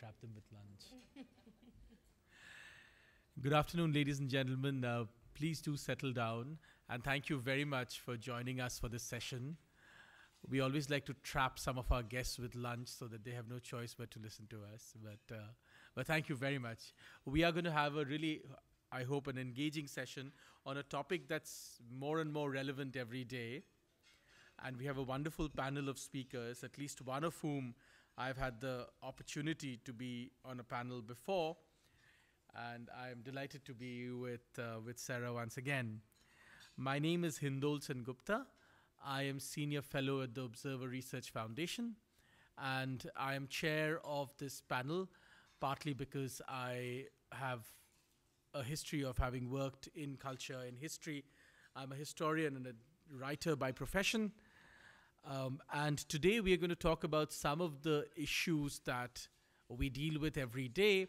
trap them with lunch. Good afternoon, ladies and gentlemen. Please do settle down. And thank you very much for joining us for this session. We always like to trap some of our guests with lunch so that they have no choice but to listen to us. But thank you very much. We are going to have a really, I hope, an engaging session on a topic that's more and more relevant every day. And we have a wonderful panel of speakers, at least one of whom I've had the opportunity to be on a panel before. And I'm delighted to be with Sahraa once again. My name is Hindol Sengupta. I am Senior Fellow at the Observer Research Foundation. And I am chair of this panel, partly because I have a history of having worked in culture and history. I'm a historian and a writer by profession. And today we are going to talk about some of the issues that we deal with every day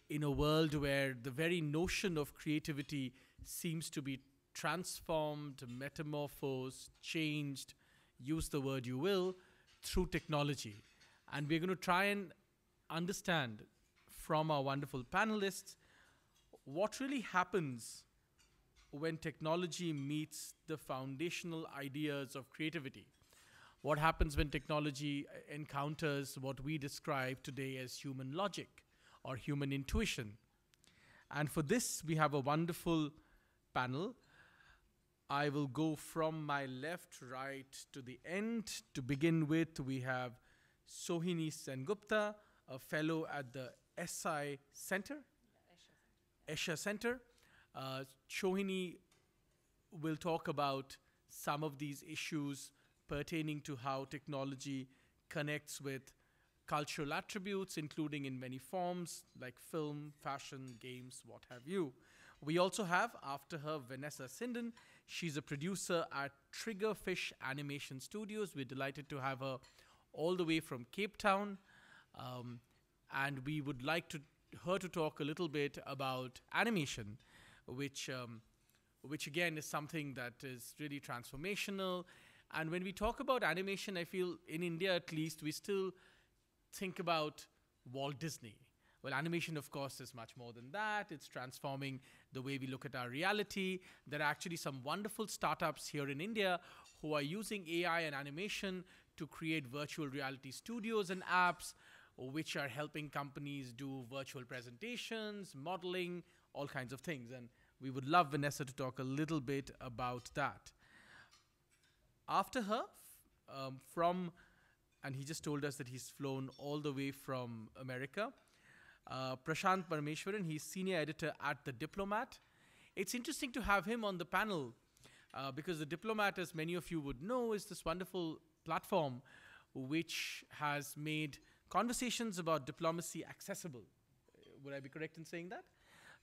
in a world where the very notion of creativity seems to be transformed, metamorphosed, changed, use the word you will, through technology. And we're going to try and understand from our wonderful panelists what really happens when technology meets the foundational ideas of creativity. What happens when technology encounters what we describe today as human logic or human intuition? And for this, we have a wonderful panel. I will go from my left, right to the end. To begin with, we have Sohini Sengupta, a fellow at the SI Center. Esha Center. Sohini will talk about some of these issues pertaining to how technology connects with cultural attributes, including in many forms like film, fashion, games, what have you. We also have, after her, Vanessa Sinden. She's a producer at Triggerfish Animation Studios. We're delighted to have her all the way from Cape Town. And we would like her to talk a little bit about animation, which again is something that is really transformational. And when we talk about animation, I feel in India at least, we still think about Walt Disney. Well, animation, of course, is much more than that. It's transforming the way we look at our reality. There are actually some wonderful startups here in India who are using AI and animation to create virtual reality studios and apps, which are helping companies do virtual presentations, modeling, all kinds of things. And we would love Vanessa to talk a little bit about that. After her, and he just told us that he's flown all the way from America, Prashanth Parameswaran, he's senior editor at the Diplomat. It's interesting to have him on the panel because the Diplomat, as many of you would know, is this wonderful platform which has made conversations about diplomacy accessible. Would I be correct in saying that?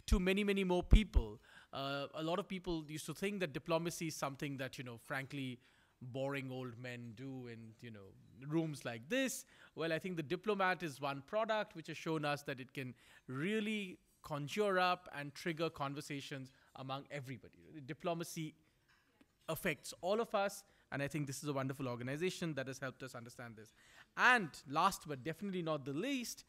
To many, many more people. A lot of people used to think that diplomacy is something that, frankly, boring old men do in, rooms like this. Well, I think the Diplomat is one product which has shown us that it can really conjure up and trigger conversations among everybody. Diplomacy affects all of us, and I think this is a wonderful organization that has helped us understand this. And last but definitely not the least,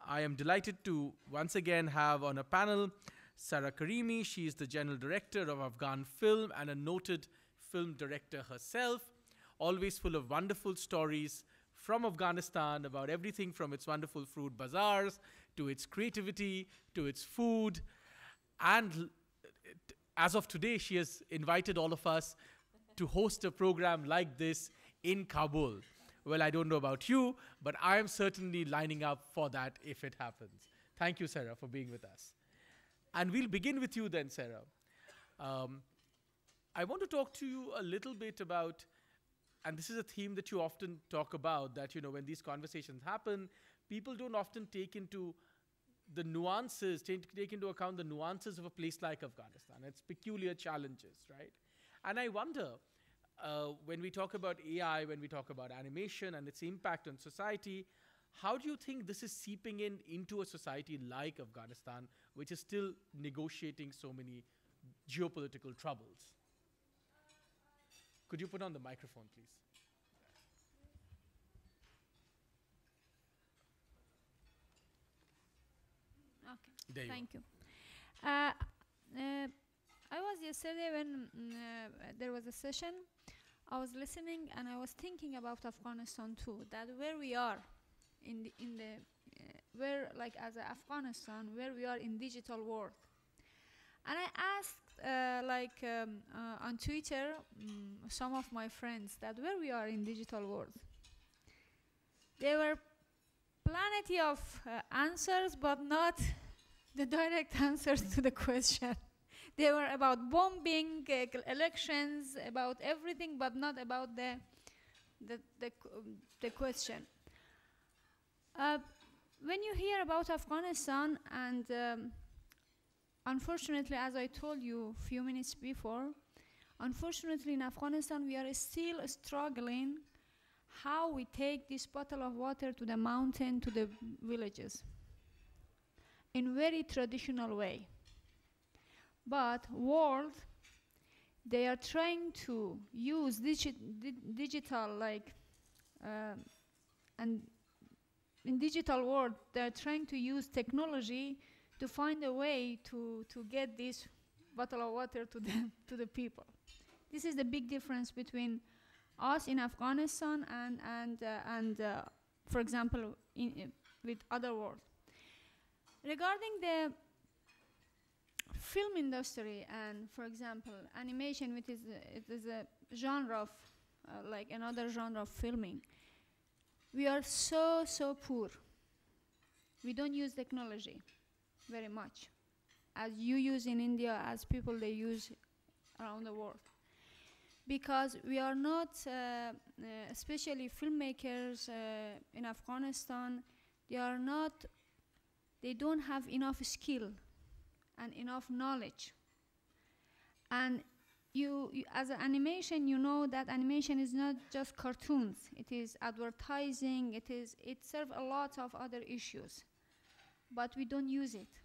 I am delighted to once again have on a panel Sahraa Karimi. She is the general director of Afghan film and a noted film director herself, always full of wonderful stories from Afghanistan about everything from its wonderful fruit bazaars to its creativity to its food. And as of today, she has invited all of us to host a program like this in Kabul. Well, I don't know about you, but I am certainly lining up for that if it happens. Thank you, Sahraa, for being with us. And we'll begin with you then, Sahraa. I want to talk to you a little bit about, and this is a theme that you often talk about, that, when these conversations happen, people don't often take into the nuances, take into account the nuances of a place like Afghanistan, its peculiar challenges, right? And I wonder, when we talk about AI, when we talk about animation and its impact on society, how do you think this is seeping into a society like Afghanistan, which is still negotiating so many geopolitical troubles? Could you put on the microphone, please? There you Thank you. Uh, I was yesterday when there was a session. I was listening and I was thinking about Afghanistan too. That where we are in the where, like, as a Afghanistan, where we are in digital world. And I asked on Twitter some of my friends that where we are in digital world. There were plenty of answers, but not the direct answers to the question. They were about bombing, elections, about everything, but not about the question. When you hear about Afghanistan, and unfortunately, as I told you a few minutes before, unfortunately in Afghanistan we are still struggling how we take this bottle of water to the mountain, to the villages, in very traditional way. But world, they are trying to use digital, like, and in digital world, they're trying to use technology to find a way to get this bottle of water to the people. This is the big difference between us in Afghanistan and for example, with other world. Regarding the film industry and, for example, animation, which is it is a genre of like another genre of filming, we are so poor. We don't use technology very much, as you use in India, as people they use around the world. Because we are not, especially filmmakers in Afghanistan, they don't have enough skill and enough knowledge. And you as an animation, you know that animation is not just cartoons. It is advertising. It serves a lot of other issues, but we don't use it.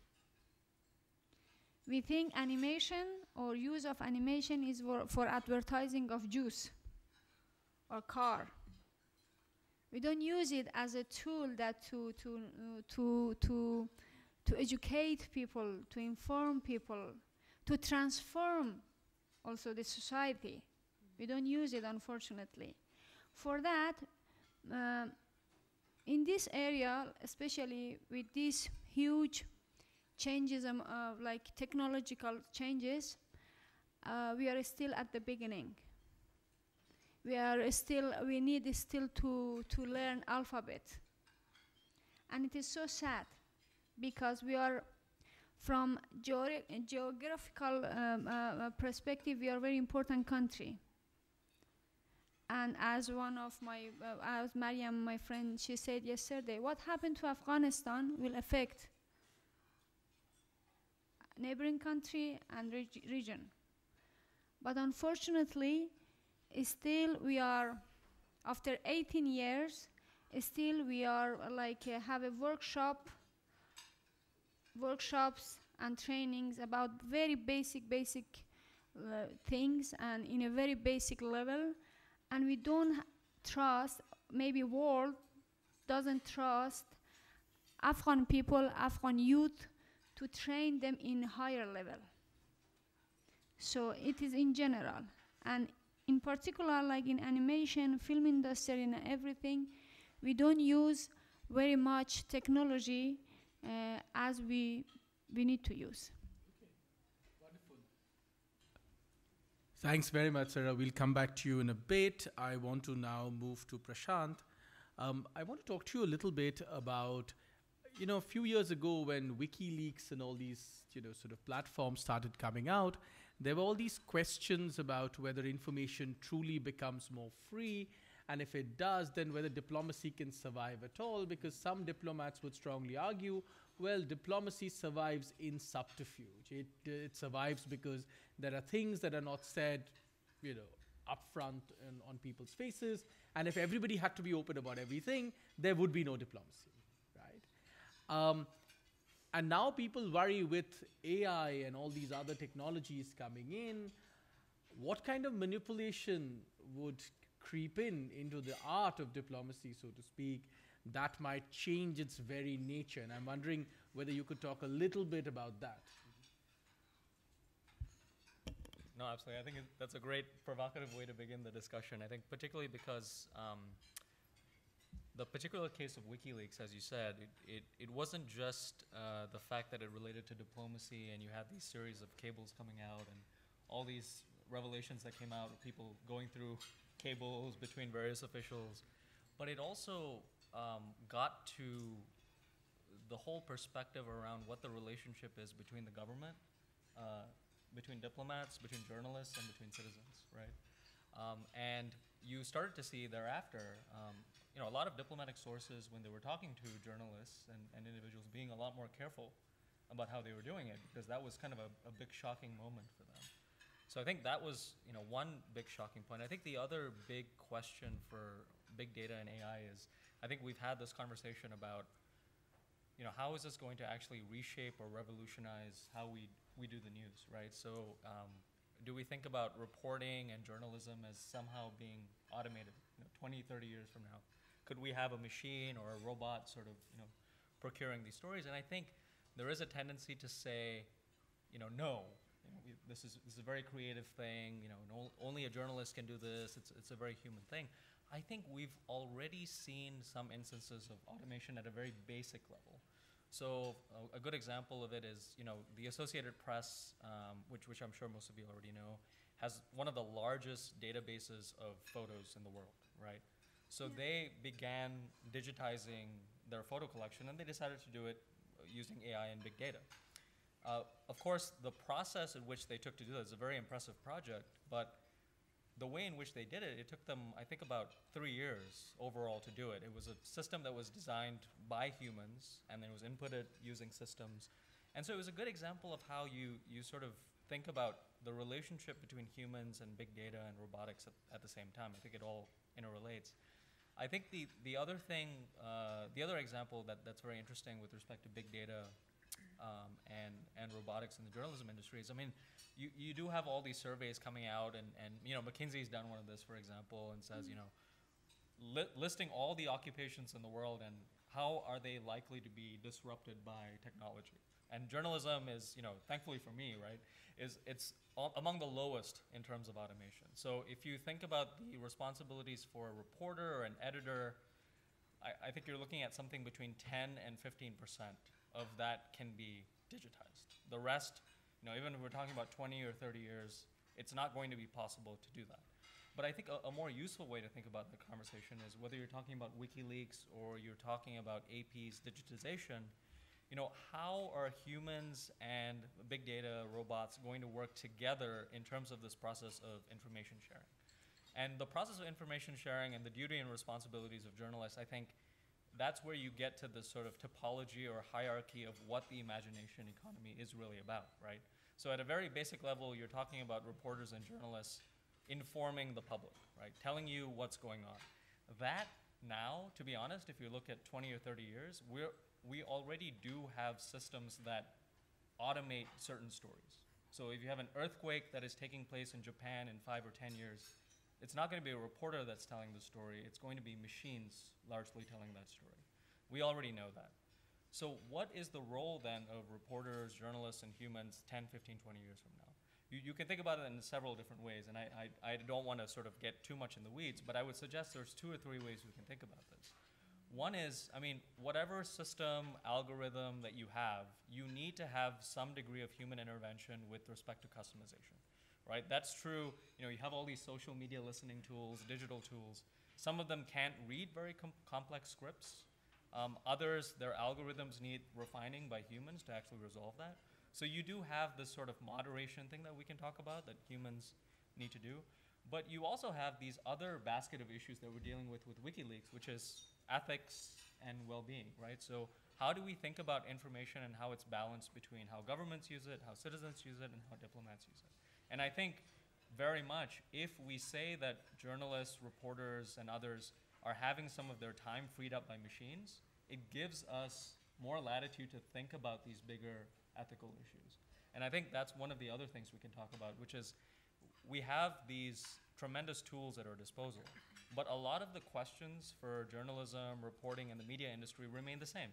We think animation or use of animation is for advertising of juice or car. We don't use it as a tool that to educate people, to inform people, to transform also the society. We don't use it, unfortunately. For that, in this area, especially with these huge changes, like technological changes, we are still at the beginning. We need still to learn alphabet. And it is so sad, because we are, from geographical perspective, we are a very important country. And as one of my, as Mariam, my friend, she said yesterday, what happened to Afghanistan will affect neighboring country and region. But unfortunately, still we are, after 18 years, still we are like have a workshops and trainings about very basic things, and in a very basic level, and we don't trust, maybe world doesn't trust Afghan people, Afghan youth, to train them in higher level. So it is in general, and in particular, like in animation, film industry, and everything, we don't use very much technology as we need to use. Okay. Wonderful. Thanks very much, Sahraa. We'll come back to you in a bit. I want to now move to Prashanth. I want to talk to you a little bit about, a few years ago when WikiLeaks and all these, sort of platforms started coming out, there were all these questions about whether information truly becomes more free, and if it does, then whether diplomacy can survive at all, because some diplomats would strongly argue, well, diplomacy survives in subterfuge. It survives because there are things that are not said, upfront and on people's faces, and if everybody had to be open about everything, there would be no diplomacy, right? And now people worry with AI and all these other technologies coming in, what kind of manipulation would creep into the art of diplomacy, so to speak, that might change its very nature. And I'm wondering whether you could talk a little bit about that. No, absolutely. I think that's a great provocative way to begin the discussion. I think particularly because the particular case of WikiLeaks, as you said, it wasn't just the fact that it related to diplomacy and you had these series of cables coming out and all these revelations that came out of people going through cables between various officials, but it also got to the whole perspective around what the relationship is between the government, between diplomats, between journalists, and between citizens, right? And you started to see thereafter, a lot of diplomatic sources, when they were talking to journalists and individuals, being a lot more careful about how they were doing it, because that was kind of a big shocking moment for them. So I think that was one big shocking point. I think the other big question for big data and AI is, I think we've had this conversation about how is this going to actually reshape or revolutionize how we do the news, right? So do we think about reporting and journalism as somehow being automated 20, 30 years from now? Could we have a machine or a robot sort of procuring these stories? And I think there is a tendency to say, no, this is a very creative thing, only a journalist can do this, it's a very human thing. I think we've already seen some instances of automation at a very basic level. So a good example of it is, the Associated Press, which I'm sure most of you already know, has one of the largest databases of photos in the world, right? So they began digitizing their photo collection, and they decided to do it using AI and big data. Of course, the process in which they took to do that is a very impressive project, but the way in which they did it, it took them, I think, about 3 years overall to do it. It was a system that was designed by humans, and then it was inputted using systems. And so it was a good example of how you sort of think about the relationship between humans and big data and robotics at the same time. I think it all interrelates. I think the other thing, the other example that's very interesting with respect to big data and robotics in the journalism industry is, you do have all these surveys coming out, and McKinsey's done one of this, for example, and says, listing all the occupations in the world and how are they likely to be disrupted by technology. And journalism is, thankfully for me, right, it's among the lowest in terms of automation. So if you think about the responsibilities for a reporter or an editor, I think you're looking at something between 10 and 15% of that can be digitized. The rest, even if we're talking about 20 or 30 years, it's not going to be possible to do that. But I think a more useful way to think about the conversation is whether you're talking about WikiLeaks or you're talking about AP's digitization, how are humans and big data robots going to work together in terms of this process of information sharing? And the process of information sharing and the duty and responsibilities of journalists, I think that's where you get to this sort of topology or hierarchy of what the imagination economy is really about, right? So at a very basic level, you're talking about reporters and journalists informing the public, right? Telling you what's going on. That now, to be honest, if you look at 20 or 30 years, we already do have systems that automate certain stories. So if you have an earthquake that is taking place in Japan in 5 or 10 years, it's not going to be a reporter that's telling the story. It's going to be machines largely telling that story. We already know that. So what is the role then of reporters, journalists, and humans 10, 15, 20 years from now? You can think about it in several different ways, and I don't want to sort of get too much in the weeds, but I would suggest there's 2 or 3 ways we can think about this. One is, whatever system, algorithm that you have, you need to have some degree of human intervention with respect to customization, right? That's true. You have all these social media listening tools, digital tools. Some of them can't read very complex scripts. Others, their algorithms need refining by humans to actually resolve that. So you do have this sort of moderation thing that we can talk about that humans need to do. But you also have these other basket of issues that we're dealing with WikiLeaks, which is ethics and well-being, right? So how do we think about information and how it's balanced between how governments use it, how citizens use it, and how diplomats use it? And I think very much if we say that journalists, reporters, and others are having some of their time freed up by machines, it gives us more latitude to think about these bigger ethical issues. And I think that's one of the other things we can talk about, which is we have these tremendous tools at our disposal, But a lot of the questions for journalism, reporting, and the media industry remain the same.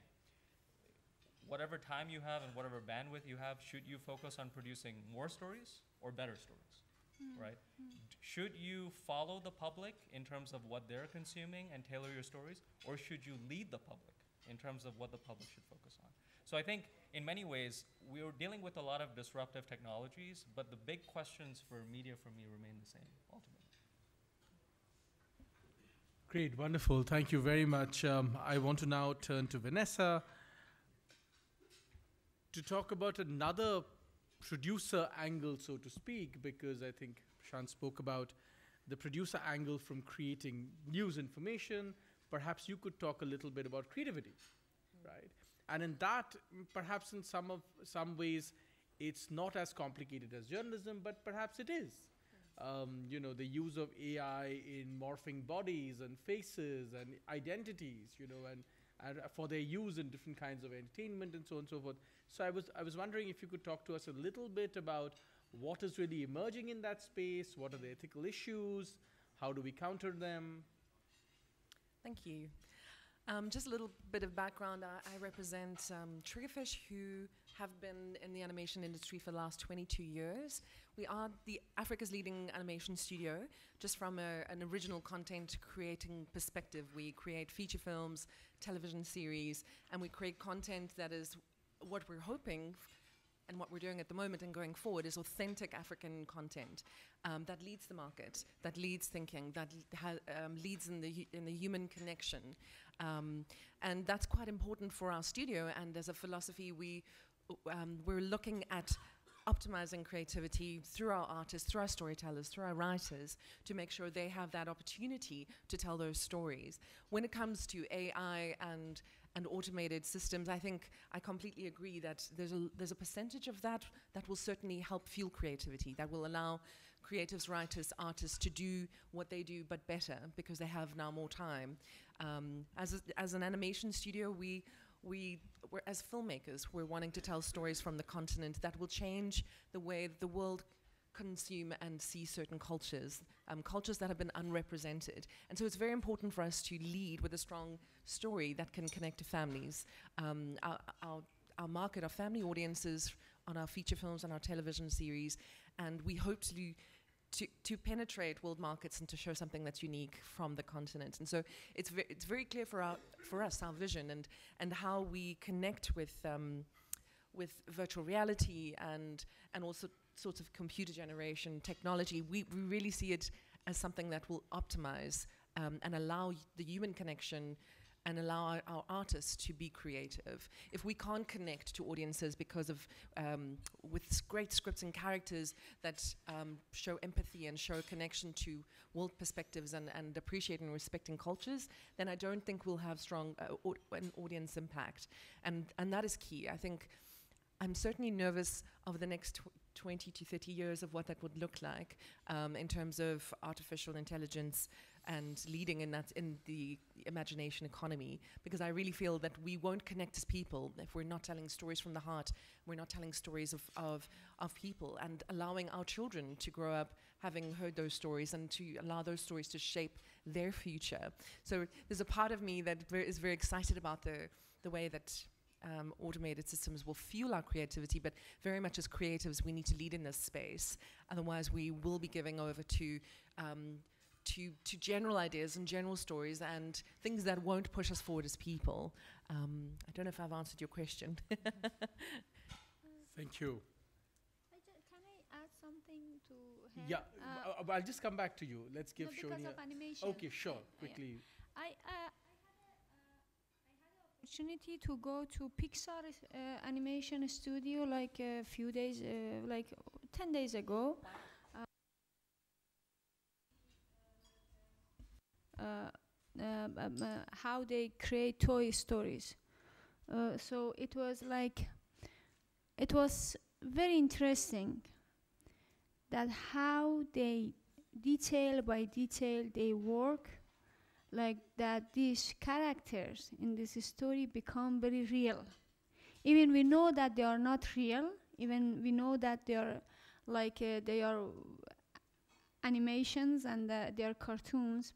Whatever time you have and whatever bandwidth you have, should you focus on producing more stories or better stories, right? Should you follow the public in terms of what they're consuming and tailor your stories, or should you lead the public in terms of what the public should focus on? So I think in many ways, we're dealing with a lot of disruptive technologies, but the big questions for media for me remain the same, ultimately. Great, wonderful. Thank you very much. I want to now turn to Vanessa to talk about another producer angle, so to speak, because I think Prashanth spoke about the producer angle from creating news information. Perhaps you could talk a little bit about creativity, right? And in that, perhaps in some ways, it's not as complicated as journalism, but perhaps it is. You know, the use of AI in morphing bodies and faces and identities, you know, and for their use in different kinds of entertainment and so on and so forth. So I was wondering if you could talk to us a little bit about what is really emerging in that space, what are the ethical issues, how do we counter them? Thank you. Just a little bit of background. I represent Triggerfish, who have been in the animation industry for the last 22 years. We are Africa's leading animation studio, just from an original content creating perspective. We create feature films, television series, and we create content that is what we're hoping and what we're doing at the moment and going forward is authentic African content that leads the market, that leads thinking, that leads in the human connection. And that's quite important for our studio. And as a philosophy, we're looking at optimizing creativity through our artists, through our storytellers, through our writers, to make sure they have that opportunity to tell those stories. When it comes to AI and automated systems, I think I completely agree that there's a percentage of that will certainly help fuel creativity, that will allow creatives, writers, artists to do what they do but better because they have now more time. As an animation studio, we're as filmmakers, we're wanting to tell stories from the continent that will change the way the world consume and see certain cultures, cultures that have been unrepresented. And so it's very important for us to lead with a strong story that can connect to families. Our market, our family audiences on our feature films and our television series, and we hope to penetrate world markets and to show something that's unique from the continent. And so it's very clear for us, our vision and how we connect with virtual reality and also sorts of computer generation technology. We really see it as something that will optimize and allow the human connection and allow our artists to be creative. If we can't connect to audiences because of with great scripts and characters that show empathy and show connection to world perspectives and appreciate and respecting cultures, then I don't think we'll have strong an audience impact. And that is key. I think I'm certainly nervous of the next 20 to 30 years of what that would look like in terms of artificial intelligence and leading in the imagination economy, because I really feel that we won't connect as people if we're not telling stories from the heart, we're not telling stories of people and allowing our children to grow up having heard those stories and to allow those stories to shape their future. So there's a part of me that is very excited about the way that automated systems will fuel our creativity, but very much as creatives, we need to lead in this space. Otherwise, we will be giving over to general ideas and general stories and things that won't push us forward as people. I don't know if I've answered your question. Thank you. Can I add something to her? Yeah, I'll just come back to you. Let's give Shoni. Because of animation. Okay, sure, quickly. I had an opportunity to go to Pixar animation studio like a few days, like 10 days ago. How they create Toy Stories. So it was very interesting that how they detail by detail they work, like that these characters in this story become very real. Even we know that they are not real, even we know that they are like they are animations and they are cartoons,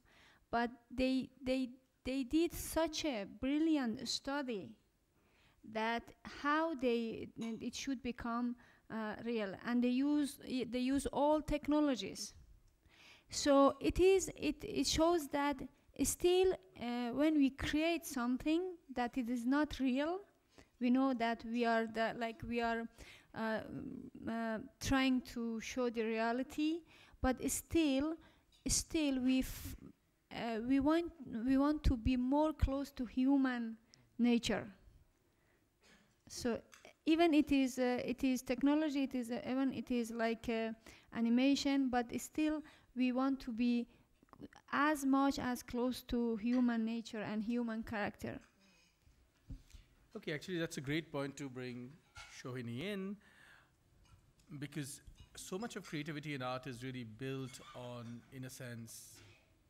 but they did such a brilliant study that how it should become real, and they use all technologies. So it shows that still when we create something that it is not real, we know that we are trying to show the reality, but still we want to be more close to human nature. So even it is technology, even it is like animation, but still we want to be as much as close to human nature and human character. Okay, actually that's a great point to bring Shohini in, because so much of creativity and art is really built on, in a sense,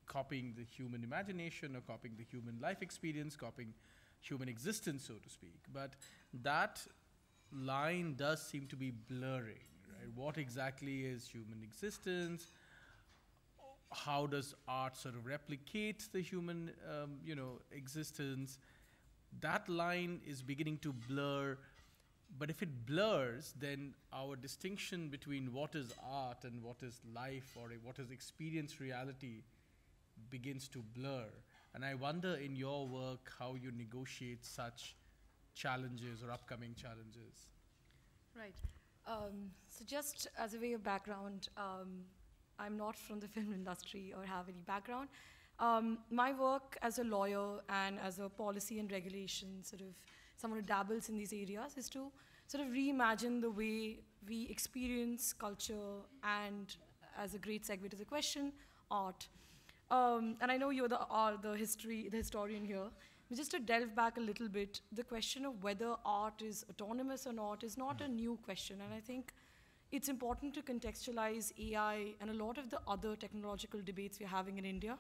copying the human imagination or copying the human life experience, copying human existence, so to speak. But that line does seem to be blurring, right? What exactly is human existence? How does art sort of replicate the human, existence? That line is beginning to blur. But if it blurs, then our distinction between what is art and what is life or what is experienced reality begins to blur. And I wonder in your work how you negotiate such challenges or upcoming challenges. Right. So just as a way of background, I'm not from the film industry or have any background. My work as a lawyer and as a policy and regulation someone who dabbles in these areas is to sort of reimagine the way we experience culture and, as a great segue to the question, art. And I know you're the historian here. But just to delve back a little bit, the question of whether art is autonomous or not is not a new question. And I think it's important to contextualize AI and a lot of the other technological debates we're having in India,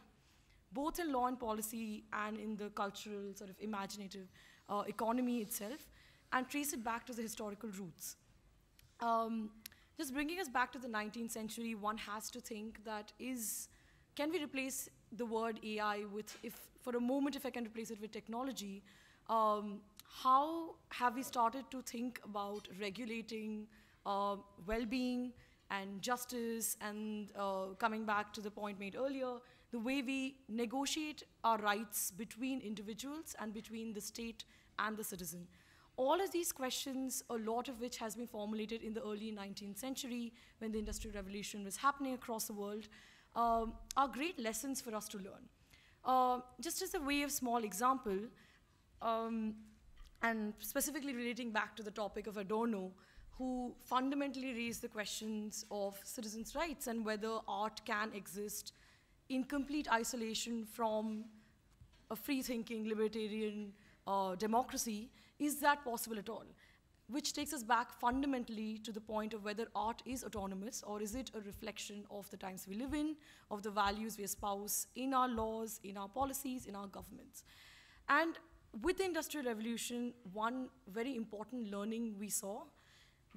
both in law and policy and in the cultural sort of imaginative economy itself, and trace it back to the historical roots. Just bringing us back to the 19th century, one has to think that can we replace the word AI with, for a moment, if I can replace it with technology, how have we started to think about regulating well-being and justice and coming back to the point made earlier, the way we negotiate our rights between individuals and between the state and the citizen. All of these questions, a lot of which has been formulated in the early 19th century when the Industrial Revolution was happening across the world, are great lessons for us to learn. Just as a way of small example, and specifically relating back to the topic of Adorno, who fundamentally raised the questions of citizens' rights and whether art can exist in complete isolation from a free-thinking, libertarian democracy. Is that possible at all? Which takes us back fundamentally to the point of whether art is autonomous, or is it a reflection of the times we live in, of the values we espouse in our laws, in our policies, in our governments. And with the Industrial Revolution, one very important learning we saw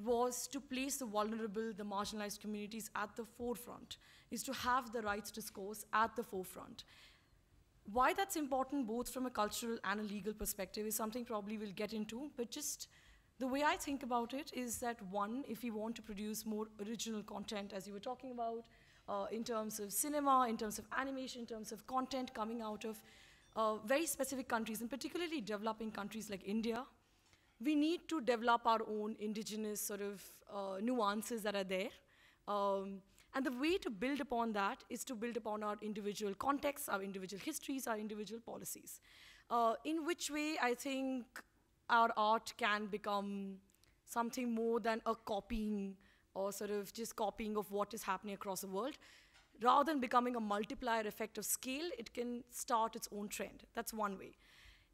was to place the vulnerable, the marginalized communities at the forefront, is to have the rights discourse at the forefront. Why that's important, both from a cultural and a legal perspective, is something probably we'll get into, but just the way I think about it is that, one, if we want to produce more original content, as you were talking about, in terms of cinema, in terms of animation, in terms of content coming out of very specific countries, and particularly developing countries like India, we need to develop our own indigenous sort of nuances that are there. And the way to build upon that is to build upon our individual contexts, our individual histories, our individual policies. In which way I think our art can become something more than a copying or sort of just copying of what is happening across the world. Rather than becoming a multiplier effect of scale, it can start its own trend. That's one way.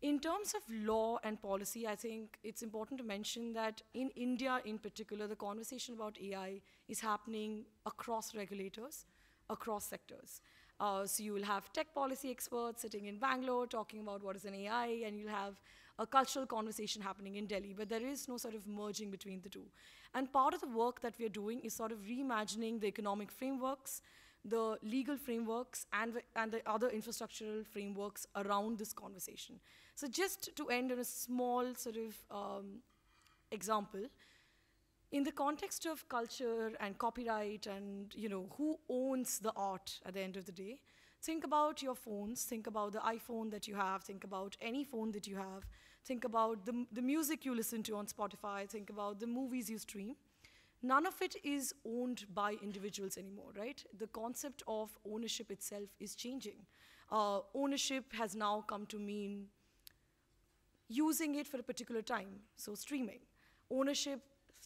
In terms of law and policy, I think it's important to mention that in India in particular, the conversation about AI is happening across regulators, across sectors. So you will have tech policy experts sitting in Bangalore talking about what is an AI, and you'll have a cultural conversation happening in Delhi, but there is no sort of merging between the two. And part of the work that we're doing is sort of reimagining the economic frameworks the legal frameworks and the other infrastructural frameworks around this conversation. So just to end on a small sort of example, in the context of culture and copyright and who owns the art at the end of the day, think about your phones, think about the iPhone that you have, think about any phone that you have, think about the music you listen to on Spotify, think about the movies you stream. None of it is owned by individuals anymore, right? The concept of ownership itself is changing. Ownership has now come to mean using it for a particular time, so streaming. Ownership,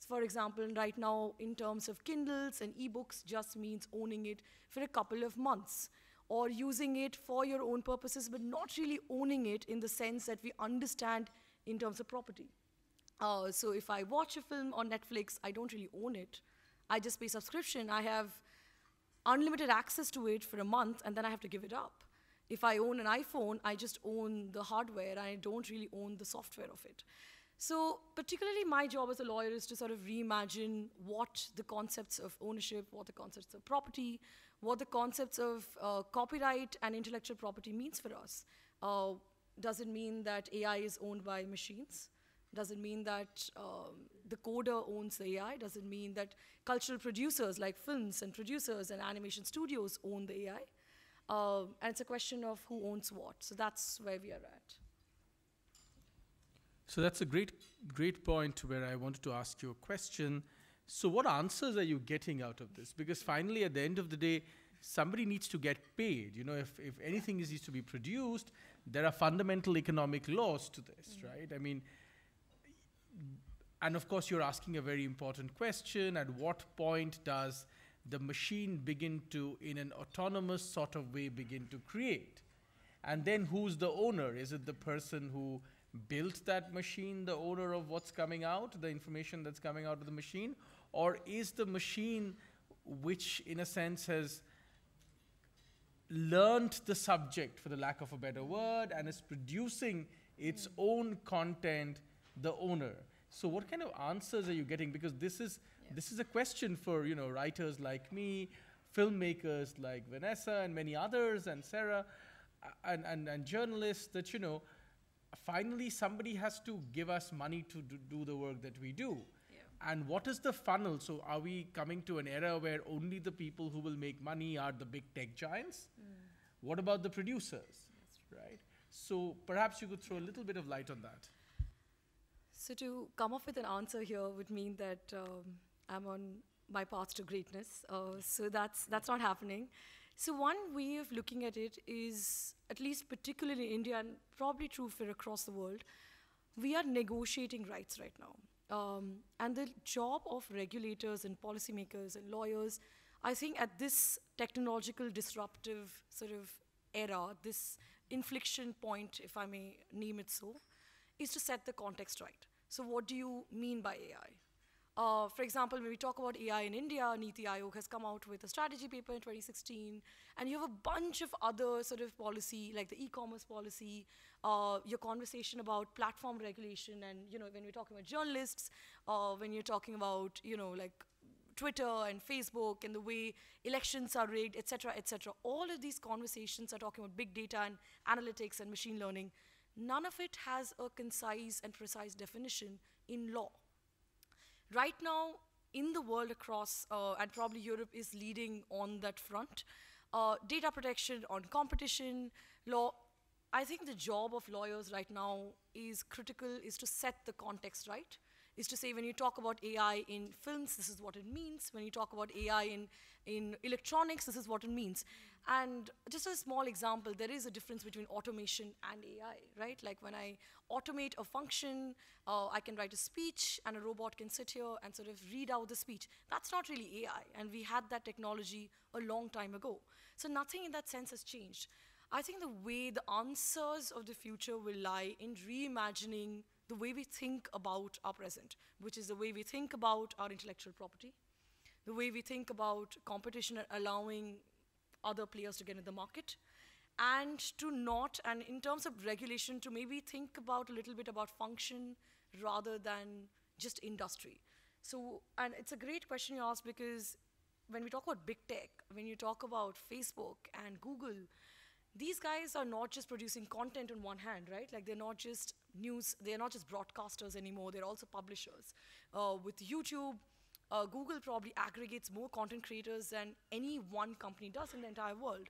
for example, right now in terms of Kindles and ebooks just means owning it for a couple of months, or using it for your own purposes, but not really owning it in the sense that we understand in terms of property. So if I watch a film on Netflix, I don't really own it. I just pay subscription. I have unlimited access to it for a month, and then I have to give it up. If I own an iPhone, I just own the hardware. I don't really own the software of it. So particularly my job as a lawyer is to sort of reimagine what the concepts of ownership, what the concepts of property, what the concepts of copyright and intellectual property means for us. Does it mean that AI is owned by machines? Does it mean that the coder owns the AI? Does it mean that cultural producers like films and producers and animation studios own the AI? And it's a question of who owns what. So that's where we are at. So that's a great point where I wanted to ask you a question. So what answers are you getting out of this? Because finally, at the end of the day, somebody needs to get paid. If anything needs to be produced, there are fundamental economic laws to this, right? I mean, and of course, you're asking a very important question. At what point does the machine begin to, in an autonomous sort of way, begin to create? And then who's the owner? Is it the person who built that machine, the owner of what's coming out, the information that's coming out of the machine? Or is the machine, which in a sense has learned the subject, for the lack of a better word, and is producing its own content, the owner? So what kind of answers are you getting? Because this is a question for writers like me, filmmakers like Vanessa and many others, and Sahraa, and journalists, that finally somebody has to give us money to do the work that we do. Yeah. And what is the funnel? So are we coming to an era where only the people who will make money are the big tech giants? What about the producers, right? So perhaps you could throw a little bit of light on that. So to come up with an answer here would mean that I'm on my path to greatness. So that's not happening. So one way of looking at it is, at least particularly in India, and probably true for across the world, we are negotiating rights right now. And the job of regulators and policymakers and lawyers, I think at this technological disruptive sort of era, this inflection point, if I may name it so, is to set the context right. So what do you mean by AI? For example, when we talk about AI in India, Niti Aayog has come out with a strategy paper in 2016, and you have a bunch of other sort of policy, like the e-commerce policy, your conversation about platform regulation, and when we're talking about journalists, when you're talking about like Twitter and Facebook and the way elections are rigged, et cetera, all of these conversations are talking about big data and analytics and machine learning. None of it has a concise and precise definition in law. Right now, in the world across, and probably Europe is leading on that front, data protection, on competition law, I think the job of lawyers right now is critical, is to set the context right, is to say when you talk about AI in films, this is what it means. When you talk about AI in electronics, this is what it means. And just a small example, there is a difference between automation and AI, right? Like when I automate a function, I can write a speech and a robot can sit here and sort of read out the speech. That's not really AI, and we had that technology a long time ago. So nothing in that sense has changed. I think the way the answers of the future will lie in reimagining the way we think about our present, which is the way we think about our intellectual property, the way we think about competition and allowing other players to get in the market, and and in terms of regulation, to maybe think about a little bit about function rather than just industry. So, and it's a great question you asked, because when we talk about big tech, when you talk about Facebook and Google, these guys are not just producing content on one hand, right? Like they're not just they're not just broadcasters anymore, they're also publishers. With YouTube, Google probably aggregates more content creators than any one company does in the entire world.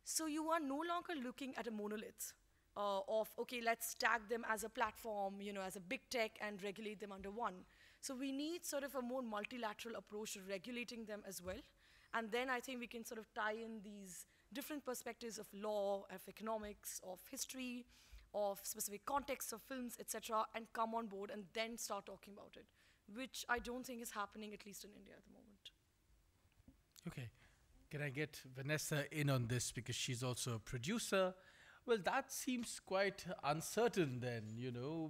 So you are no longer looking at a monolith of, okay, let's tag them as a platform, as a big tech and regulate them under one. So we need sort of a more multilateral approach to regulating them as well. And then I think we can sort of tie in these different perspectives of law, of economics, of history, of specific contexts of films, etc., and come on board and then start talking about it, which I don't think is happening, at least in India at the moment. Okay. Can I get Vanessa in on this, because she's also a producer? Well, that seems quite uncertain then,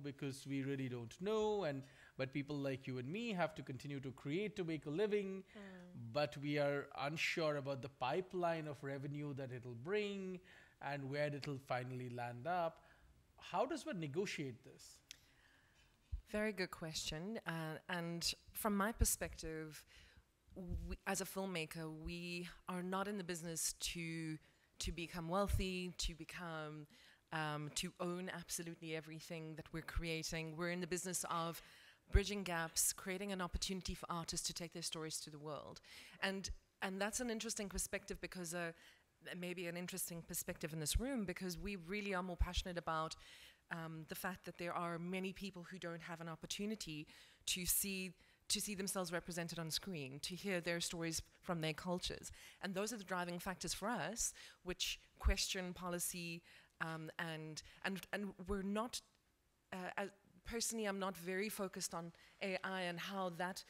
because we really don't know, but people like you and me have to continue to create to make a living, but we are unsure about the pipeline of revenue that it'll bring and where it'll finally land up. How does one negotiate this? Very good question. And from my perspective, as a filmmaker, we are not in the business to become wealthy, to own absolutely everything that we're creating. We're in the business of bridging gaps, creating an opportunity for artists to take their stories to the world. And that's an interesting perspective, because maybe an interesting perspective in this room, because we really are more passionate about the fact that there are many people who don't have an opportunity to see themselves represented on screen, to hear their stories from their cultures. And those are the driving factors for us, which question policy, and we're not, personally, I'm not very focused on AI and how that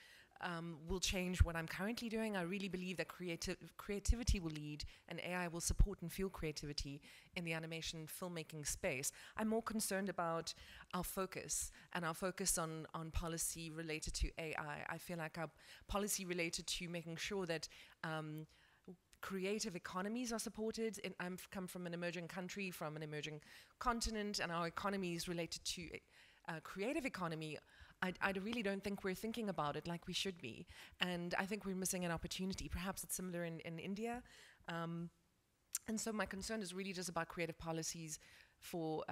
will change what I'm currently doing. I really believe that creativity will lead, and AI will support and fuel creativity in the animation filmmaking space. I'm more concerned about our focus, and our focus on policy related to AI. I feel like our policy related to making sure that creative economies are supported. I've come from an emerging country, from an emerging continent, and our economy is related to creative economy. I really don't think we're thinking about it like we should be. And I think we're missing an opportunity. Perhaps it's similar in India. And so my concern is really just about creative policies for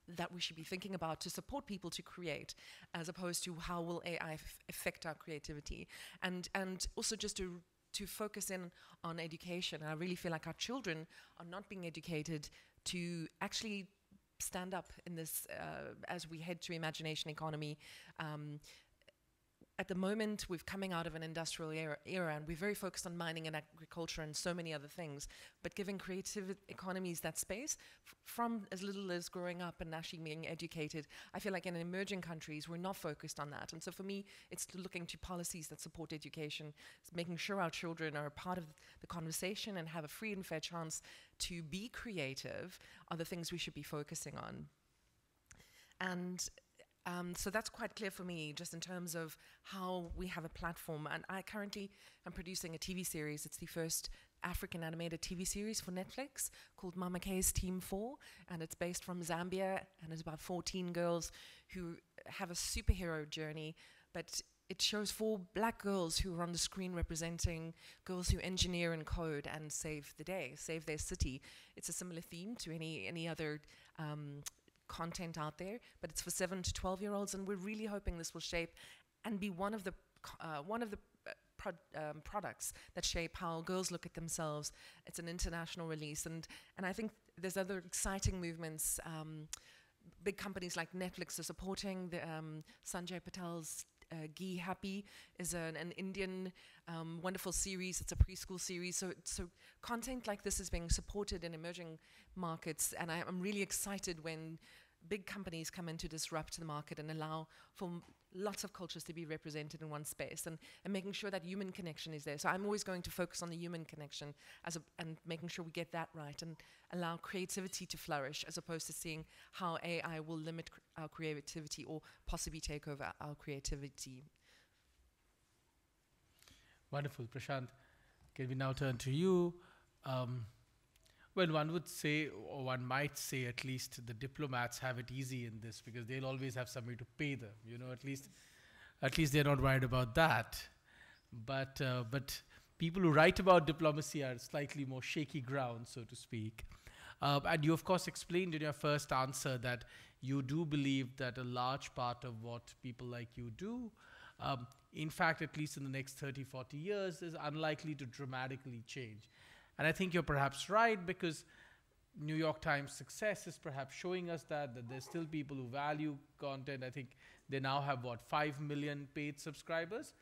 that we should be thinking about to support people to create, as opposed to how will AI affect our creativity. And also just to focus in on education. And I really feel like our children are not being educated to actually stand up in this as we head to imagination economy. At the moment, we're coming out of an industrial era, and we're very focused on mining and agriculture and so many other things. But giving creative economies that space, from as little as growing up and actually being educated, I feel like in emerging countries, we're not focused on that. And so for me, it's looking to policies that support education, making sure our children are a part of the conversation and have a free and fair chance to be creative are the things we should be focusing on. And so that's quite clear for me, just in terms of how we have a platform. And I currently am producing a TV series. It's the first African animated TV series for Netflix called Mama K's Team 4. And it's based from Zambia, and it's about 14 girls who have a superhero journey. But it shows 4 black girls who are on the screen representing girls who engineer and code and save the day, save their city. It's a similar theme to any other content out there, but it's for 7 to 12-year-olds, and we're really hoping this will shape and be one of the products that shape how girls look at themselves. It's an international release, and I think there's other exciting movements. Big companies like Netflix are supporting the Sanjay Patel's Ghee Happy is an Indian wonderful series. It's a preschool series. So content like this is being supported in emerging markets, and I'm really excited when big companies come in to disrupt the market and allow for lots of cultures to be represented in one space, and making sure that human connection is there. So I'm always going to focus on the human connection and making sure we get that right and allow creativity to flourish, as opposed to seeing how AI will limit our creativity or possibly take over our creativity. Wonderful. Prashanth, can we now turn to you? Well, one would say, or one might say at least, the diplomats have it easy in this, because they'll always have somebody to pay them. At least they're not worried about that. But people who write about diplomacy are slightly more shaky ground, so to speak. And you, of course, explained in your first answer that you do believe that a large part of what people like you do, in fact, at least in the next 30, 40 years, is unlikely to dramatically change. And I think you're perhaps right, because New York Times success is perhaps showing us that there's still people who value content. I think they now have, 5 million paid subscribers.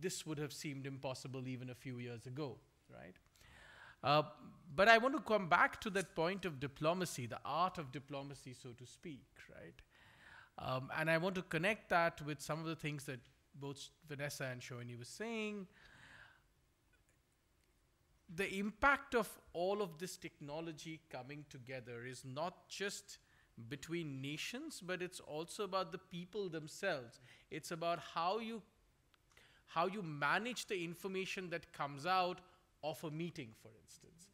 This would have seemed impossible even a few years ago, right? But I want to come back to that point of diplomacy, the art of diplomacy, so to speak, right? And I want to connect that with some of the things that both Vanessa and Shoini were saying. The impact of all of this technology coming together is not just between nations, but it's also about the people themselves. It's about how you manage the information that comes out of a meeting, for instance.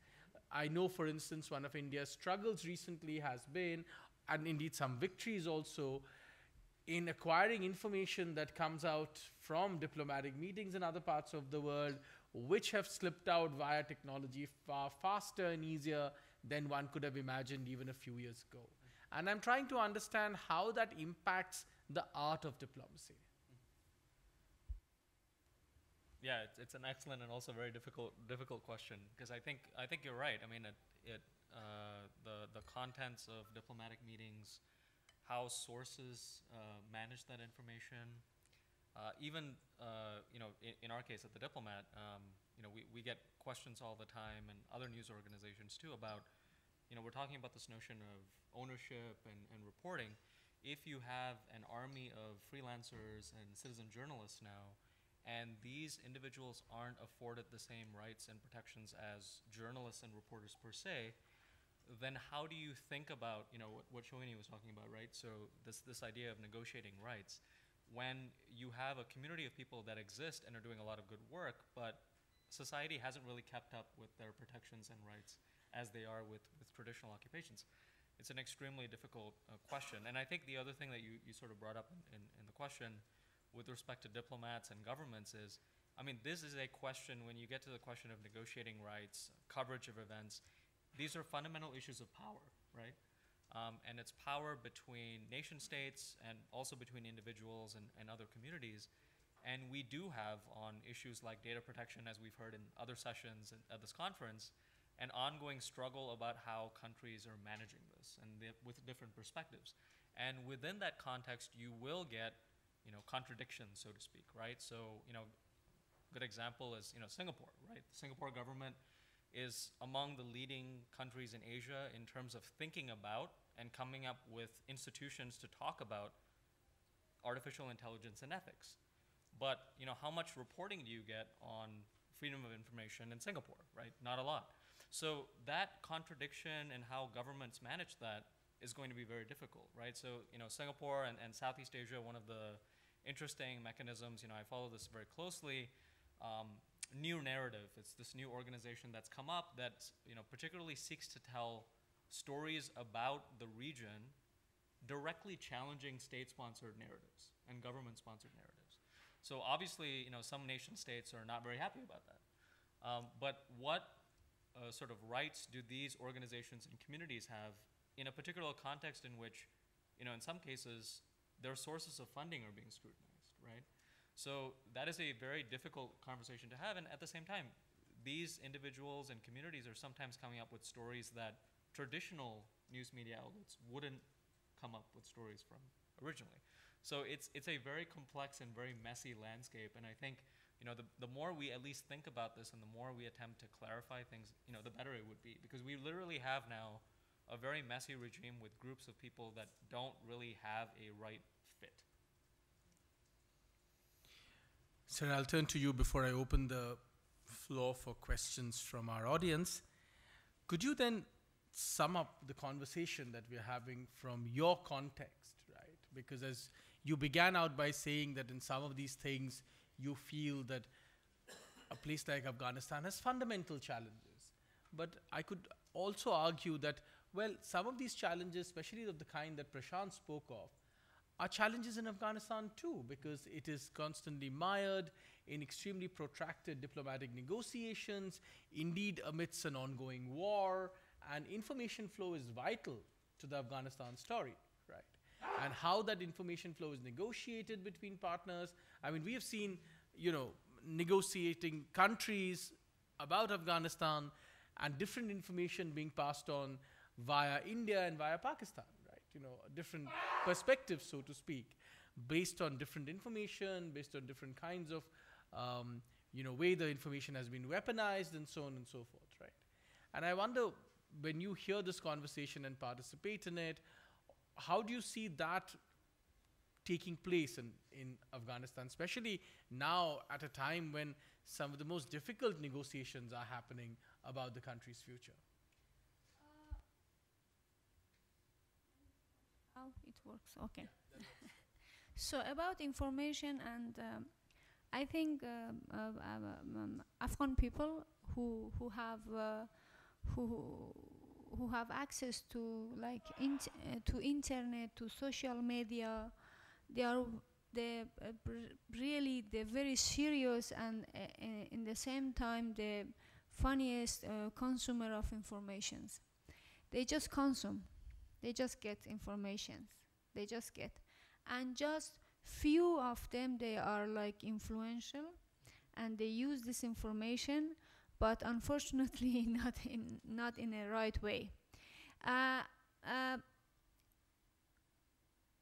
I know, for instance, one of India's struggles recently has been, and indeed some victories also, in acquiring information that comes out from diplomatic meetings in other parts of the world, which have slipped out via technology far faster and easier than one could have imagined even a few years ago. And I'm trying to understand how that impacts the art of diplomacy. Yeah, it's an excellent and also very difficult question, because I think you're right. I mean, the contents of diplomatic meetings, how sources manage that information, even in our case at the Diplomat, we get questions all the time, and other news organizations too, about, we're talking about this notion of ownership and reporting. If you have an army of freelancers and citizen journalists now, and these individuals aren't afforded the same rights and protections as journalists and reporters per se, then how do you think about, what Shoini was talking about, right? So this idea of negotiating rights, when you have a community of people that exist and are doing a lot of good work, but society hasn't really kept up with their protections and rights as they are with traditional occupations. It's an extremely difficult question. And I think the other thing that you sort of brought up in the question with respect to diplomats and governments is, this is a question, when you get to the question of negotiating rights, coverage of events, these are fundamental issues of power, right? And it's power between nation states and also between individuals and other communities. And we do have, on issues like data protection, as we've heard in other sessions at this conference, an ongoing struggle about how countries are managing this, and with different perspectives. And within that context, you will get contradictions, so to speak, right? So, good example is, Singapore, right? The Singapore government is among the leading countries in Asia in terms of thinking about and coming up with institutions to talk about artificial intelligence and ethics. But, how much reporting do you get on freedom of information in Singapore, right? Not a lot. So that contradiction and how governments manage that is going to be very difficult, right? So, Singapore and Southeast Asia, one of the interesting mechanisms, I follow this very closely, New Narrative. It's this new organization that's come up that, particularly seeks to tell stories about the region directly challenging state-sponsored narratives and government-sponsored narratives. So obviously, some nation states are not very happy about that. But what sort of rights do these organizations and communities have in a particular context in which, in some cases, their sources of funding are being scrutinized, right? So that is a very difficult conversation to have. And at the same time, these individuals and communities are sometimes coming up with stories that traditional news media outlets wouldn't come up with stories from originally. So it's a very complex and very messy landscape. And I think, the more we at least think about this and the more we attempt to clarify things, the better it would be. Because we literally have now a very messy regime with groups of people that don't really have a right fit. Sir, I'll turn to you before I open the floor for questions from our audience. Could you then sum up the conversation that we're having from your context, right? Because as you began out by saying that in some of these things, you feel that a place like Afghanistan has fundamental challenges. But I could also argue that, well, some of these challenges, especially of the kind that Prashanth spoke of, are challenges in Afghanistan too, because it is constantly mired, in extremely protracted diplomatic negotiations, indeed amidst an ongoing war, and information flow is vital to the Afghanistan story, right? And how that information flow is negotiated between partners. I mean, we have seen, negotiating countries about Afghanistan and different information being passed on via India and via Pakistan, right? Different perspectives, so to speak, based on different information, based on different kinds of, way the information has been weaponized and so on and so forth, right? And I wonder, when you hear this conversation and participate in it, how do you see that taking place in Afghanistan, especially now at a time when some of the most difficult negotiations are happening about the country's future? How it works, okay. So about information, and I think Afghan people who have access to to internet, to social media, they're very serious, and in the same time the funniest consumer of informations. They just consume, they just get informations, they just get, and just few of them, they are influential, and they use this information, but unfortunately not in a right way.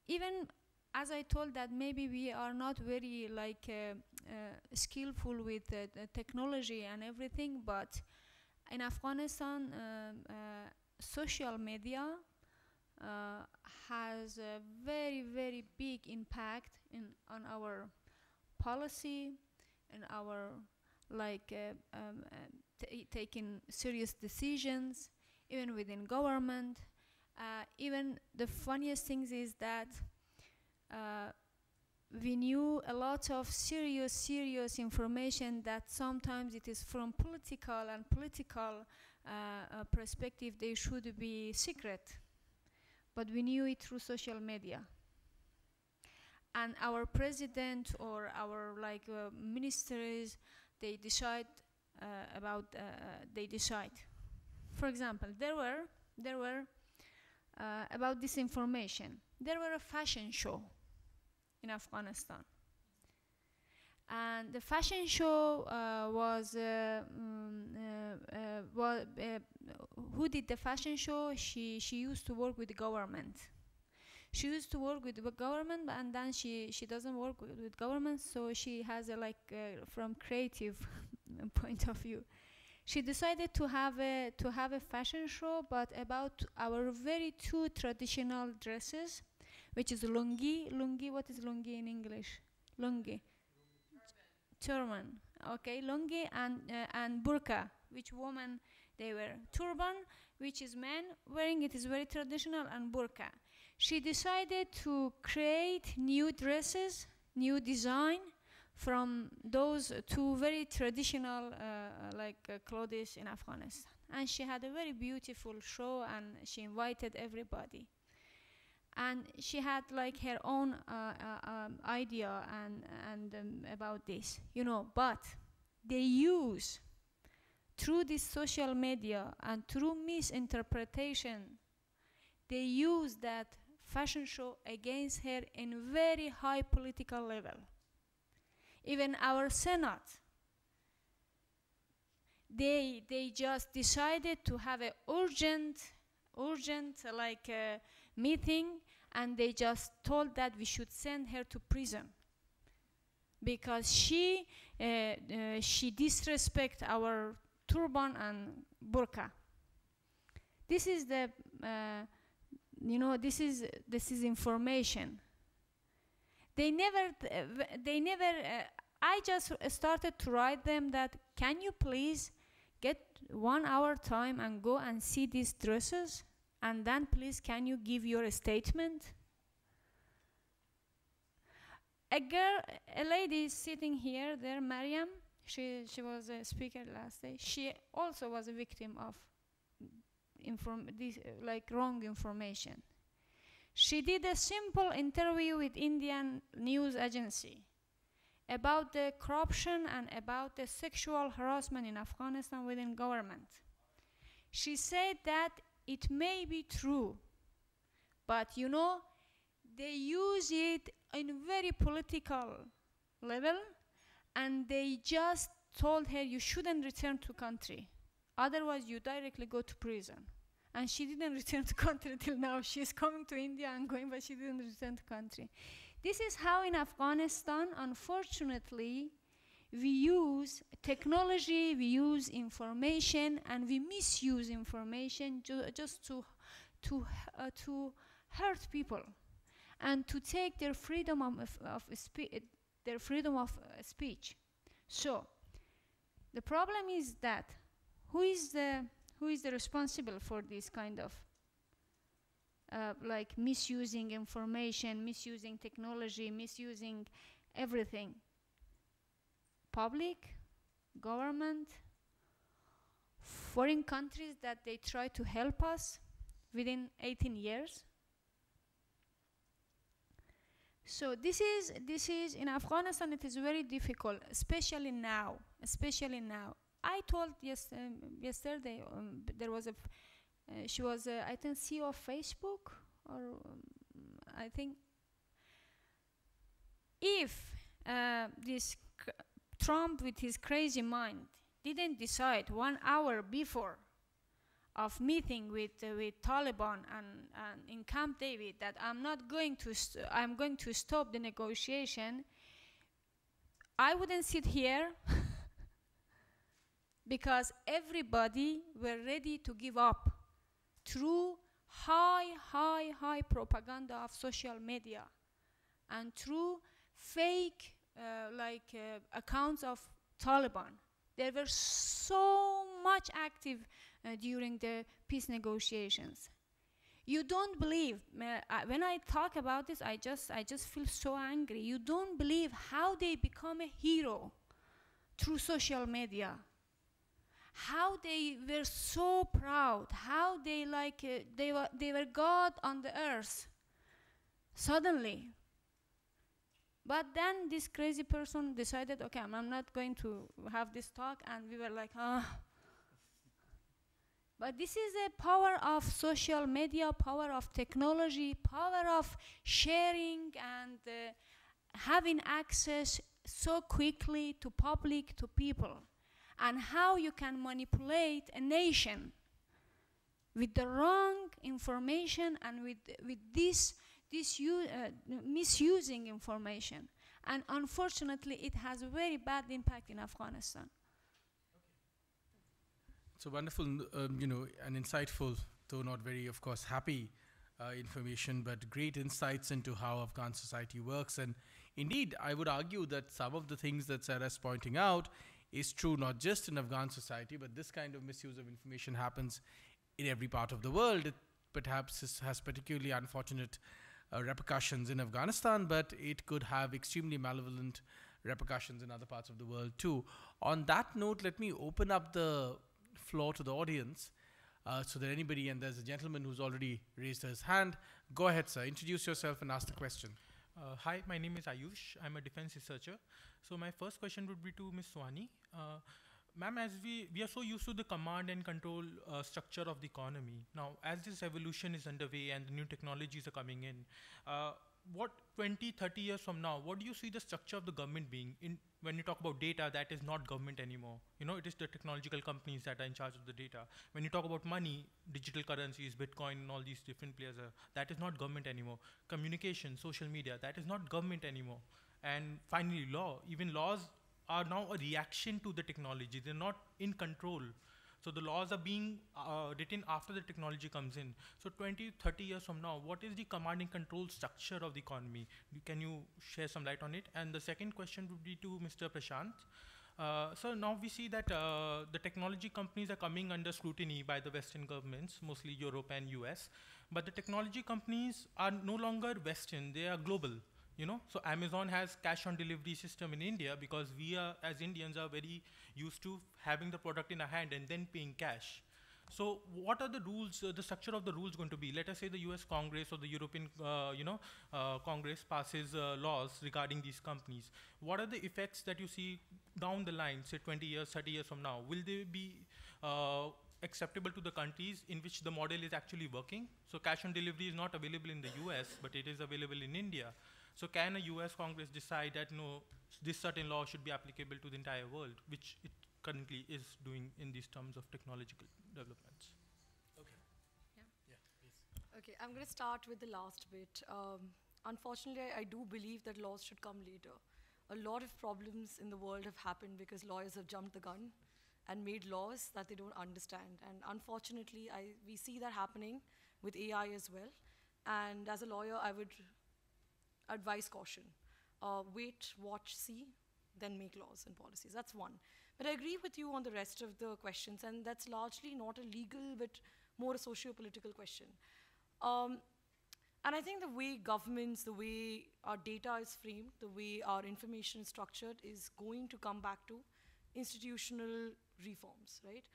Even as I told that maybe we are not very skillful with the technology and everything, but in Afghanistan, social media has a very, very big impact on our policy and our taking serious decisions, even within government. Even the funniest things is that we knew a lot of serious information that sometimes it is from political perspective, they should be secret, but we knew it through social media. And our president or our ministers, they decide For example, there were about this information. There were a fashion show in Afghanistan, and the fashion show who did the fashion show? She used to work with the government. She used to work with the government, and then she doesn't work with government, so she has from creative point of view, she decided to have a fashion show, but about our very two traditional dresses, which is lungi. Lungi, what is lungi in English? Lungi. Turban. Okay, lungi and burqa, which woman they wear. Turban, which is men wearing, it is very traditional, and burqa. She decided to create new dresses, new design from those two very traditional clothes in Afghanistan. And she had a very beautiful show, and she invited everybody. And she had her own idea and about this, but they use, through this social media and through misinterpretation, they use that fashion show against her in very high political level. Even our Senate, they just decided to have an urgent meeting, and they just told that we should send her to prison because she disrespect our turban and burqa. This is the this is information. They never. I just started to write them that, can you please get 1 hour time and go and see these dresses, and then please can you give your statement? A lady is sitting here, there, Mariam. She was a speaker last day. She also was a victim of wrong information. She did a simple interview with Indian news agency about the corruption and about the sexual harassment in Afghanistan within government. She said that it may be true, but you know, they use it in very political level, and they just told her you shouldn't return to country, otherwise you directly go to prison. And she didn't return to country till now. She's coming to India and going, but she didn't return to country. This is how in Afghanistan, unfortunately, we use technology, we use information, and we misuse information just to hurt people and to take their freedom of speech. So the problem is that who is the responsible for this kind of like misusing information, misusing technology, misusing everything? Public, government, foreign countries that they try to help us within 18 years. So this is in Afghanistan, it is very difficult, especially now. I told yesterday, there was she was, I think, CEO of Facebook, or I think, if this Trump with his crazy mind didn't decide 1 hour before of meeting with Taliban and in Camp David that I'm going to stop the negotiation, I wouldn't sit here because everybody were ready to give up through high propaganda of social media and through fake accounts of Taliban. They were so much active during the peace negotiations. You don't believe, when I talk about this, I just feel so angry. You don't believe how they become a hero through social media. How they were so proud, how they they were God on the earth suddenly. But then this crazy person decided, okay, I'm not going to have this talk, and we were like, ah. But this is a power of social media, power of technology, power of sharing and having access so quickly to public, to people. And how you can manipulate a nation with the wrong information and with this misusing information. And unfortunately, it has a very bad impact in Afghanistan. So wonderful, and insightful, though not very, of course, happy information, but great insights into how Afghan society works. And indeed, I would argue that some of the things that Sahraa pointing out is true not just in Afghan society, but this kind of misuse of information happens in every part of the world. It perhaps has particularly unfortunate repercussions in Afghanistan, but it could have extremely malevolent repercussions in other parts of the world too. On that note, let me open up the floor to the audience so that anybody, and there's a gentleman who's already raised his hand. Go ahead, sir. Introduce yourself and ask the question. Hi, my name is Ayush. I'm a defense researcher. So my first question would be to Ms. Swani. Ma'am, as we are so used to the command and control structure of the economy. Now, as this evolution is underway and the new technologies are coming in, what 20, 30 years from now, what do you see the structure of the government being? When you talk about data, that is not government anymore. It is the technological companies that are in charge of the data. When you talk about money, digital currencies, Bitcoin, and all these different players, that is not government anymore. Communication, social media, that is not government anymore. And finally, law. Even laws are now a reaction to the technology. They're not in control. So the laws are being written after the technology comes in. So 20, 30 years from now, what is the command and control structure of the economy? Can you share some light on it? And the second question would be to Mr. Prashanth. So now we see that the technology companies are coming under scrutiny by the Western governments, mostly Europe and US. But the technology companies are no longer Western, they are global. So Amazon has cash on delivery system in India because we are, as Indians, are very used to having the product in our hand and then paying cash. So what are the rules, the structure of the rules going to be? Let us say the US Congress or the European, Congress passes laws regarding these companies. What are the effects that you see down the line, say 20 years, 30 years from now? Will they be acceptable to the countries in which the model is actually working? So cash on delivery is not available in the US, but it is available in India. So can a US Congress decide that no, this certain law should be applicable to the entire world, which it currently is doing in these terms of technological developments? Okay, I'm going to start with the last bit. Unfortunately, I do believe that laws should come later. A lot of problems in the world have happened because lawyers have jumped the gun and made laws that they don't understand. And unfortunately, we see that happening with AI as well. And as a lawyer, I would advise caution. Wait, watch, see, then make laws and policies. That's one. But I agree with you on the rest of the questions, and that's largely not a legal, but more a socio-political question. And I think the way governments, the way our data is framed, the way our information is structured is going to come back to institutional reforms, right?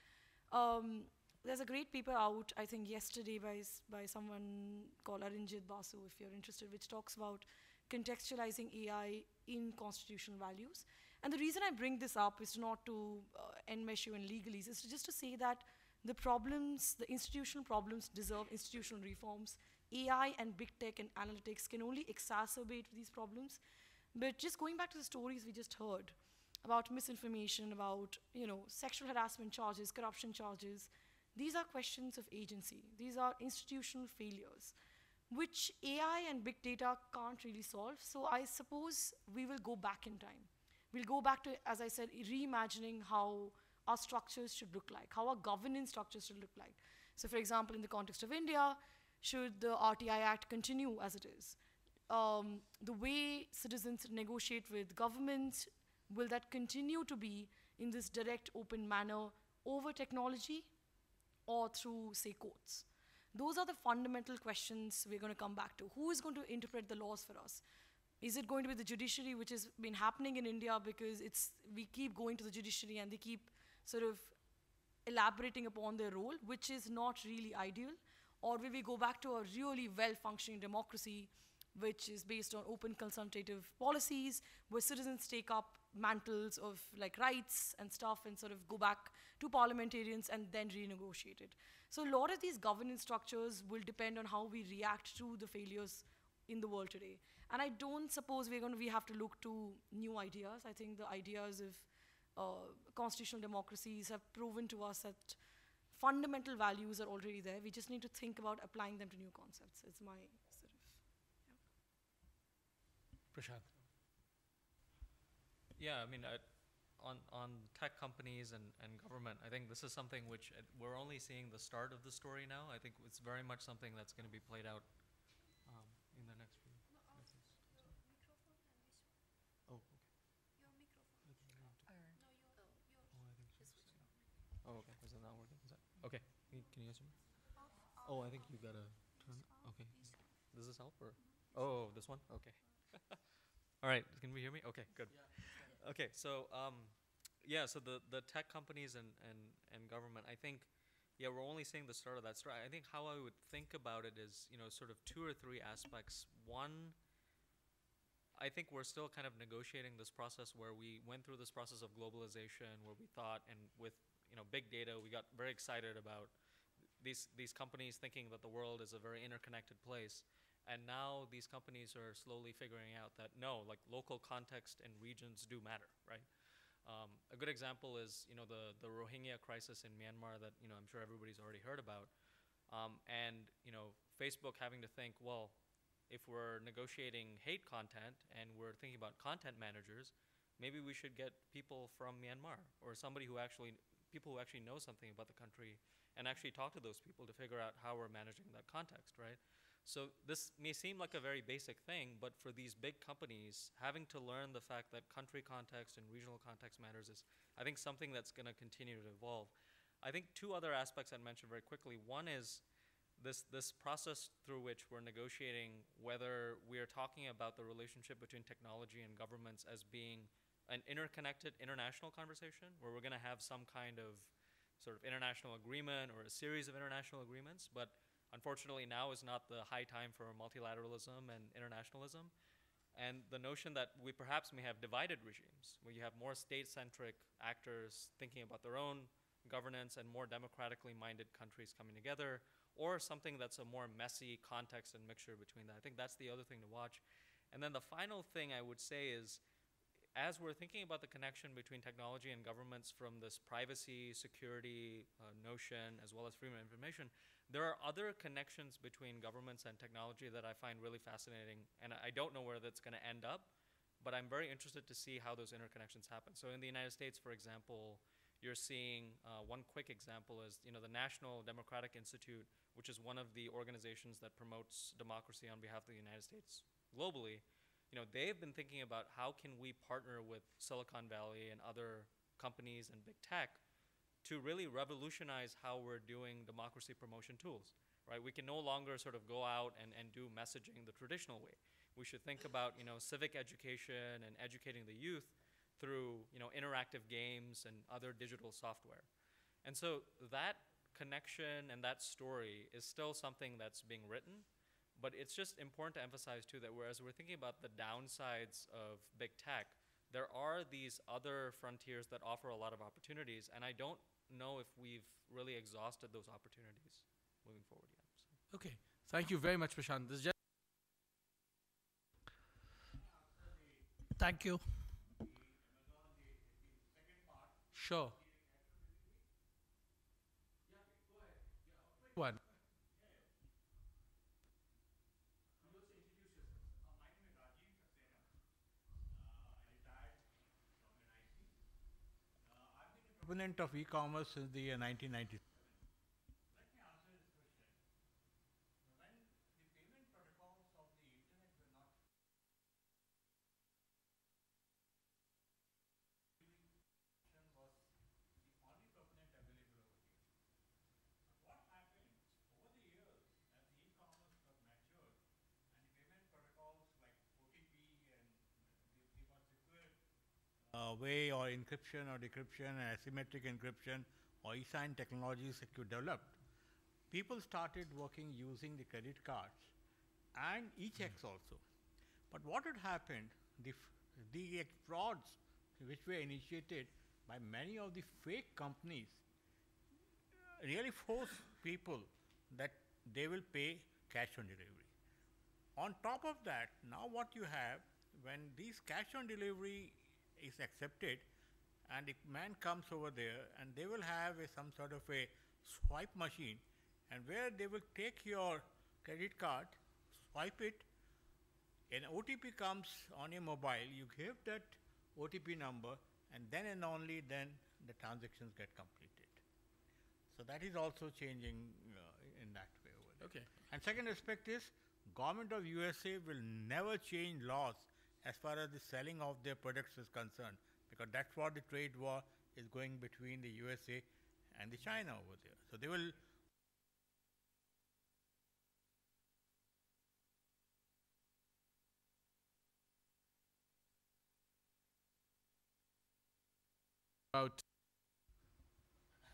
There's a great paper out, I think yesterday by someone called Arinjit Basu, if you're interested, which talks about contextualizing AI in constitutional values. And the reason I bring this up is not to enmesh you in legalese, it's just to say that the problems, the institutional problems deserve institutional reforms. AI and big tech and analytics can only exacerbate these problems. But just going back to the stories we just heard about misinformation, about sexual harassment charges, corruption charges, these are questions of agency. These are institutional failures, which AI and big data can't really solve. So I suppose we will go back in time. We'll go back to, as I said, reimagining how our structures should look like, how our governance structures should look like. So for example, in the context of India, should the RTI Act continue as it is? The way citizens negotiate with governments, will that continue to be in this direct, open manner over technology or through, say, courts? Those are the fundamental questions we're going to come back to. Who is going to interpret the laws for us? Is it going to be the judiciary, which has been happening in India because we keep going to the judiciary and they keep sort of elaborating upon their role, which is not really ideal? Or will we go back to a really well-functioning democracy, which is based on open consultative policies, where citizens take up mantles of rights and stuff and sort of go back to parliamentarians and then renegotiate it? So a lot of these governance structures will depend on how we react to the failures in the world today. And I don't suppose we have to look to new ideas. I think the ideas of constitutional democracies have proven to us that fundamental values are already there. We just need to think about applying them to new concepts. It's my sort of, Prashanth. Yeah, I mean, on tech companies and government, I think this is something which we're only seeing the start of the story now. I think it's very much something that's going to be played out in the next few years. Oh, okay. Oh, okay. Is it not working? Is that okay? Can you answer me? Oh, I think you gotta turn. Okay. Does this help or? Oh, this one. Okay. All right. Can we hear me? Okay. Good. Okay. So yeah. So the tech companies and government. I think we're only seeing the start of that story. I think how I would think about it is sort of 2 or 3 aspects. One, I think we're still kind of negotiating this process where we went through this process of globalization, where we thought, and with big data, we got very excited about these companies thinking that the world is a very interconnected place. And now these companies are slowly figuring out that no, local context and regions do matter, right? A good example is the Rohingya crisis in Myanmar that I'm sure everybody's already heard about. And Facebook having to think, well, if we're negotiating hate content and we're thinking about content managers, maybe we should get people from Myanmar or people who actually know something about the country and actually talk to those people to figure out how we're managing that context, right? So this may seem like a very basic thing, but for these big companies, having to learn the fact that country context and regional context matters is, I think, something that's going to continue to evolve. I think 2 other aspects I'd mention very quickly. One is this process through which we're negotiating whether we are talking about the relationship between technology and governments as being an interconnected international conversation where we're going to have some kind of sort of international agreement or a series of international agreements, but unfortunately now is not the high time for multilateralism and internationalism. And the notion that we perhaps may have divided regimes, where you have more state-centric actors thinking about their own governance and more democratically minded countries coming together, or something that's a more messy context and mixture between that. I think that's the other thing to watch. And then the final thing I would say is, as we're thinking about the connection between technology and governments from this privacy, security notion, as well as freedom of information, there are other connections between governments and technology that I find really fascinating. And I don't know where that's going to end up, but I'm very interested to see how those interconnections happen. So in the United States, for example, you're seeing one quick example is the National Democratic Institute, which is one of the organizations that promotes democracy on behalf of the United States globally. They've been thinking about how can we partner with Silicon Valley and other companies and big tech to really revolutionize how we're doing democracy promotion tools, right? We can no longer sort of go out and do messaging the traditional way. We should think about, civic education and educating the youth through, interactive games and other digital software. And so that connection and that story is still something that's being written. But it's just important to emphasize, too, that whereas we're thinking about the downsides of big tech, there are these other frontiers that offer a lot of opportunities, and I don't know if we've really exhausted those opportunities moving forward yet. So. Okay. Thank you very much, Prashanth. Thank you. Sure. One. Proponent of e-commerce since the year 1990s. Let me answer this question. When the payment protocols of the internet were not was the only proponent available over here. What happened over the years as the e-commerce got matured and the payment protocols like OTP and the more secure way or encryption or decryption and asymmetric encryption or e-sign technologies that you developed, people started working using the credit cards and e-checks also. But what had happened, the frauds which were initiated by many of the fake companies really forced people that they will pay cash on delivery. On top of that, now what you have, when these cash on delivery is accepted and the man comes over there and they will have some sort of a swipe machine, and where they will take your credit card, swipe it, an OTP comes on your mobile, you give that OTP number, and then and only then the transactions get completed. So that is also changing in that way over there. Okay. And second aspect is, government of USA will never change laws as far as the selling of their products is concerned, because that's what the trade war is going between the USA and the China over there. So they will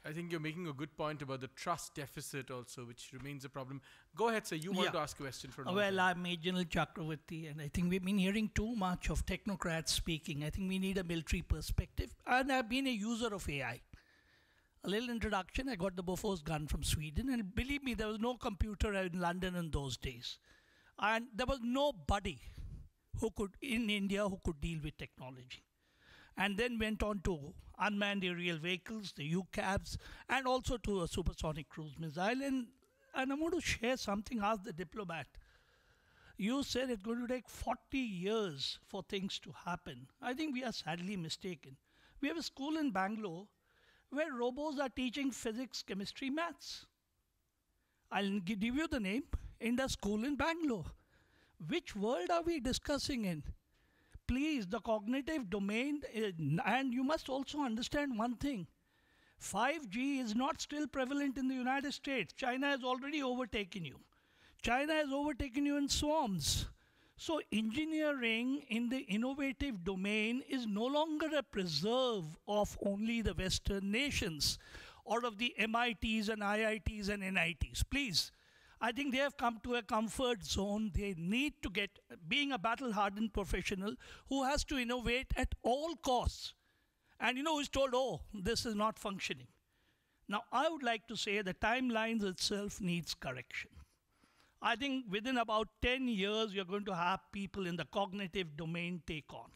I think you're making a good point about the trust deficit also, which remains a problem. Go ahead, sir. You wanted to ask a question for a Well, I'm Ejinal Chakravarti, and I think we've been hearing too much of technocrats speaking. I think we need a military perspective. And I've been a user of AI. A little introduction, I got the Bofors gun from Sweden, and believe me, there was no computer in London in those days. And there was nobody in India who could deal with technology. And then went on to unmanned aerial vehicles, the UCAVs, and also to a supersonic cruise missile. And I want to share something, ask the diplomat. You said it's going to take 40 years for things to happen. I think we are sadly mistaken. We have a school in Bangalore where robots are teaching physics, chemistry, maths. I'll give you the name, Indus School in Bangalore. Which world are we discussing in? Please, the cognitive domain, and you must also understand one thing. 5G is not still prevalent in the United States. China has already overtaken you. China has overtaken you in swarms. So engineering in the innovative domain is no longer a preserve of only the Western nations. or of the MITs and IITs and NITs. Please, I think they have come to a comfort zone. They need to get, being a battle-hardened professional who has to innovate at all costs. And who's told, oh, this is not functioning. Now, I would like to say the timelines itself needs correction. I think within about 10 years, you're going to have people in the cognitive domain take on.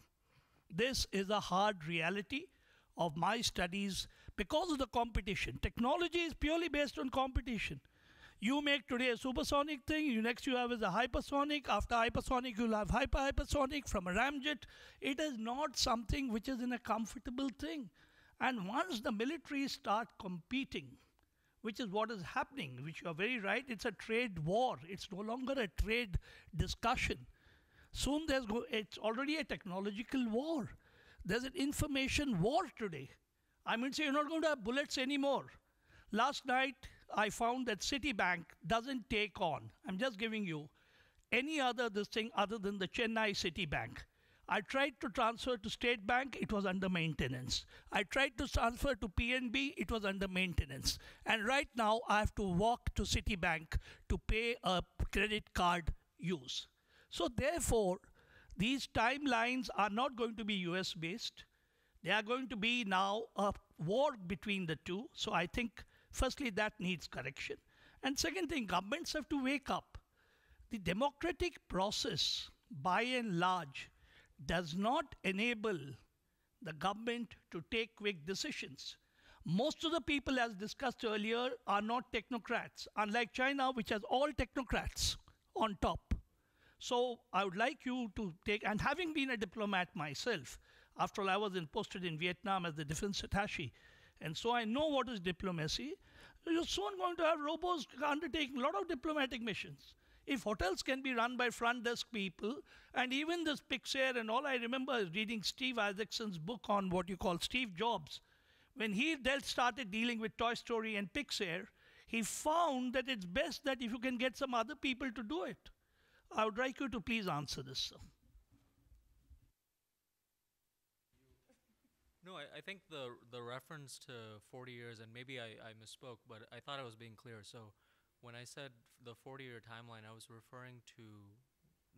This is a hard reality of my studies because of the competition. Technology is purely based on competition. You make today a supersonic thing, next you have is a hypersonic, after hypersonic you'll have hypersonic from a ramjet. It is not something which is in a comfortable thing. And once the militaries start competing, which is what is happening, which you are very right, it's a trade war. It's no longer a trade discussion. Soon it's already a technological war. There's an information war today. I mean, you're not going to have bullets anymore. Last night, I found that Citibank doesn't take on, I'm just giving you, any other this thing other than the Chennai Citibank. I tried to transfer to State Bank, it was under maintenance. I tried to transfer to PNB, it was under maintenance. And right now, I have to walk to Citibank to pay a credit card use. So therefore, these timelines are not going to be US based. They are going to be now a war between the two. So I think, firstly, that needs correction. And second thing, governments have to wake up. The democratic process, by and large, does not enable the government to take quick decisions. Most of the people, as discussed earlier, are not technocrats, unlike China, which has all technocrats on top. So I would like you to take, and having been a diplomat myself, after all, I was posted in Vietnam as the defense attaché, and so I know what is diplomacy. You're soon going to have robots undertaking a lot of diplomatic missions. If hotels can be run by front desk people, and even this Pixar and all, I remember reading Steve Isaacson's book on what you call Steve Jobs. When he started dealing with Toy Story and Pixar, he found that it's best that if you can get some other people to do it. I would like you to please answer this, sir. No, I think the reference to 40 years, and maybe I misspoke, but I thought I was being clear. So when I said the 40-year timeline, I was referring to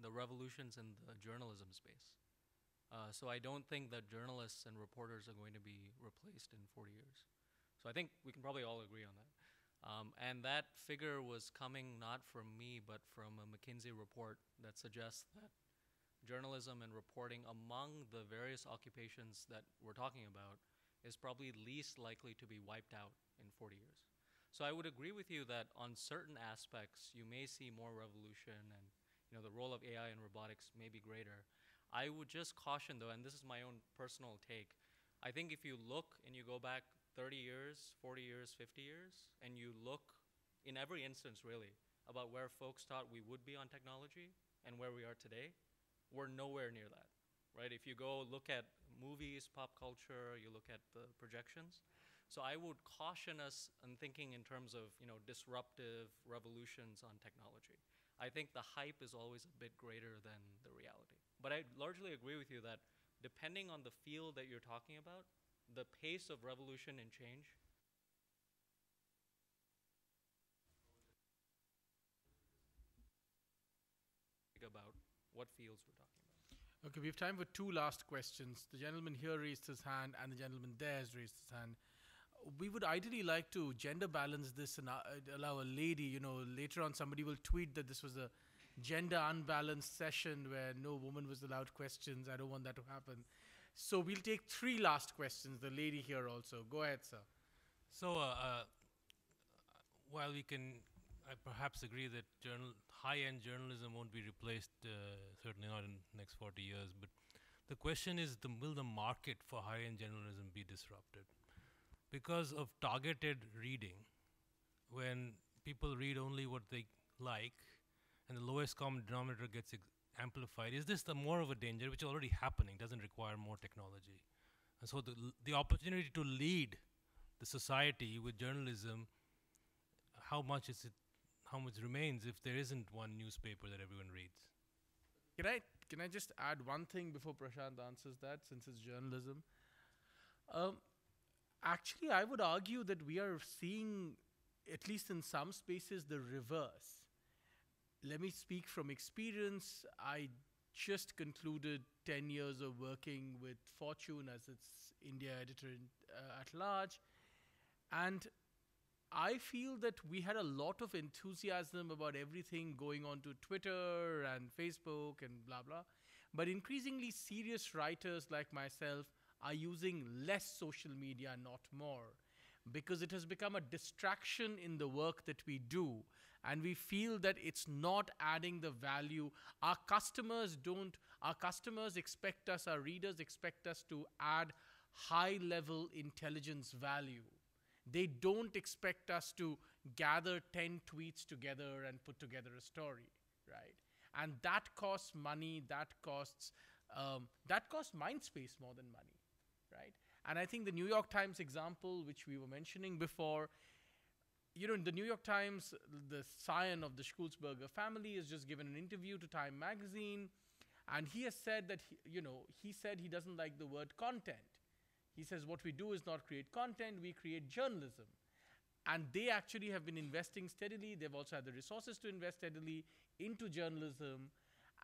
the revolutions in the journalism space. So I don't think that journalists and reporters are going to be replaced in 40 years. So I think we can probably all agree on that. And that figure was coming not from me, but from a McKinsey report that suggests that journalism and reporting among the various occupations that we're talking about is probably least likely to be wiped out in 40 years. So I would agree with you that on certain aspects, you may see more revolution and the role of AI and robotics may be greater. I would just caution though, and this is my own personal take, I think if you look and you go back 30 years, 40 years, 50 years, and you look in every instance really about where folks thought we would be on technology and where we are today, we're nowhere near that, right? If you go look at movies, pop culture, you look at the projections. So I would caution us in thinking in terms of disruptive revolutions on technology. I think the hype is always a bit greater than the reality. But I largely agree with you that depending on the field that you're talking about, the pace of revolution and change about what fields we're talking about. Okay, we have time for two last questions. The gentleman here raised his hand and the gentleman there has raised his hand. We would ideally like to gender balance this and allow a lady, later on somebody will tweet that this was a gender unbalanced session where no woman was allowed questions. I don't want that to happen. So we'll take three last questions. The lady here also. Go ahead, sir. So while we can perhaps agree that high-end journalism won't be replaced, certainly not in the next 40 years, but the question is, will the market for high-end journalism be disrupted? Because of targeted reading, when people read only what they like and the lowest common denominator gets amplified, is this more of a danger, which is already happening, doesn't require more technology? And so the opportunity to lead the society with journalism, how much remains if there isn't one newspaper that everyone reads? Can I just add one thing before Prashanth answers that, since it's journalism? Actually, I would argue that we are seeing, at least in some spaces, the reverse. Let me speak from experience. I just concluded 10 years of working with Fortune as its India editor at large. And I feel that we had a lot of enthusiasm about everything going on to Twitter and Facebook and blah, blah. But increasingly serious writers like myself are using less social media, not more, because it has become a distraction in the work that we do. And we feel that it's not adding the value. Our customers expect us, our readers expect us to add high-level intelligence value. They don't expect us to gather 10 tweets together and put together a story, right? And that costs money, that costs mind space more than money, right? And I think the New York Times example, which we were mentioning before, in the New York Times, the scion of the Schulzberger family has just given an interview to Time magazine, and he has said that, he said he doesn't like the word content. He says what we do is not create content, we create journalism. And they actually have been investing steadily. They've also had the resources to invest steadily into journalism.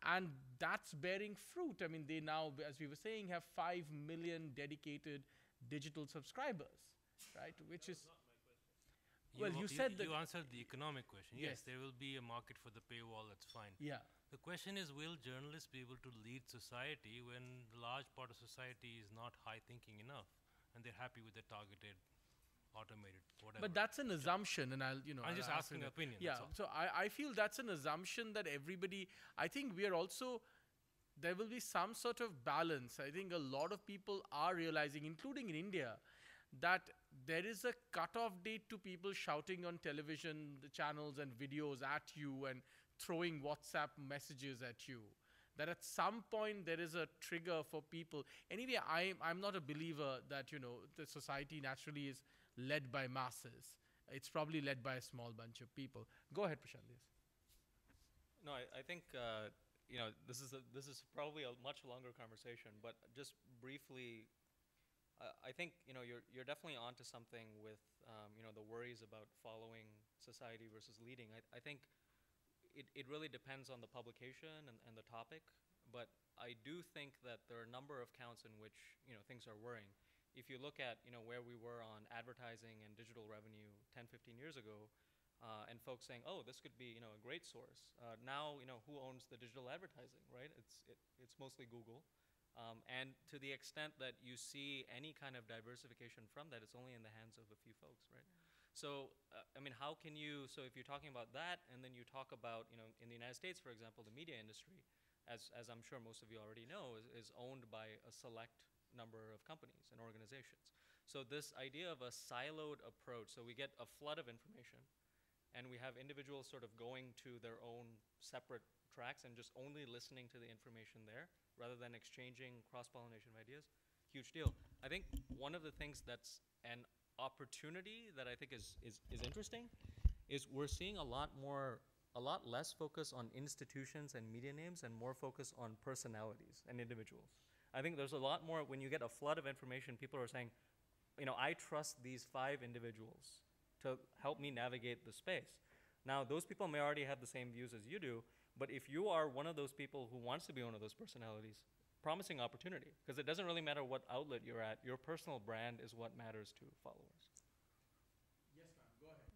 And that's bearing fruit. I mean, they now, as we were saying, have 5 million dedicated digital subscribers, right? Which is... Well, you said that... You answered the economic question. Yes, there will be a market for the paywall, that's fine. Yeah. The question is, will journalists be able to lead society when a large part of society is not high-thinking enough and they're happy with their targeted, automated, whatever? But that's an assumption, and I'm just asking an opinion. Yeah, so I feel that's an assumption that everybody... I think we are also... There will be some sort of balance. I think a lot of people are realizing, including in India, that there is a cutoff date to people shouting on television channels and videos at you and throwing WhatsApp messages at you. That at some point there is a trigger for people. Anyway, I'm not a believer that, the society naturally is led by masses. It's probably led by a small bunch of people. Go ahead, Prashanth. Yes. No, I think, this is probably a much longer conversation, but just briefly, I think you're definitely onto something with the worries about following society versus leading. I think it really depends on the publication and the topic, but I do think that there are a number of counts in which things are worrying. If you look at where we were on advertising and digital revenue 10, 15 years ago, and folks saying, oh, this could be a great source. Now who owns the digital advertising, right? It's mostly Google. And to the extent that you see any kind of diversification from that, it's only in the hands of a few folks, right? So, how can you, so if you're talking about that, and then you talk about, in the United States, for example, the media industry, as I'm sure most of you already know, is owned by a select number of companies and organizations. So this idea of a siloed approach, so we get a flood of information, and we have individuals sort of going to their own separate tracks and just only listening to the information there, rather than exchanging cross-pollination of ideas, huge deal. I think one of the things that's an opportunity that I think is interesting is we're seeing a lot less focus on institutions and media names and more focus on personalities and individuals. I think there's a lot more, when you get a flood of information, people are saying, I trust these 5 individuals to help me navigate the space. Now, those people may already have the same views as you do, but if you are one of those people who wants to be one of those personalities, promising opportunity, because it doesn't really matter what outlet you're at, your personal brand is what matters to followers. Yes, ma'am, go ahead.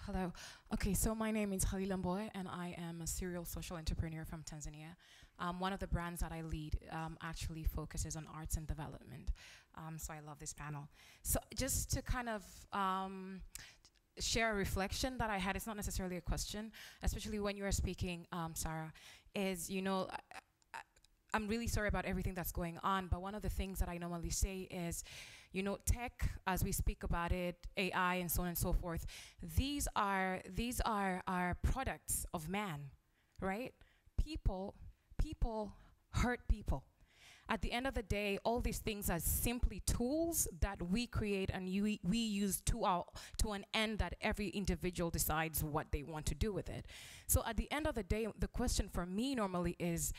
Hello. Okay, so my name is Halil Mboy, and I am a serial social entrepreneur from Tanzania. One of the brands that I lead actually focuses on arts and development. So I love this panel. So just to kind of share a reflection that I had, it's not necessarily a question, especially when you are speaking, Sahraa, is, I'm really sorry about everything that's going on, but one of the things that I normally say is, tech, as we speak about it, AI and so on and so forth, these are products of man, right? People hurt people. At the end of the day, all these things are simply tools that we create and we use to an end that every individual decides what they want to do with it. So at the end of the day, the question for me normally is,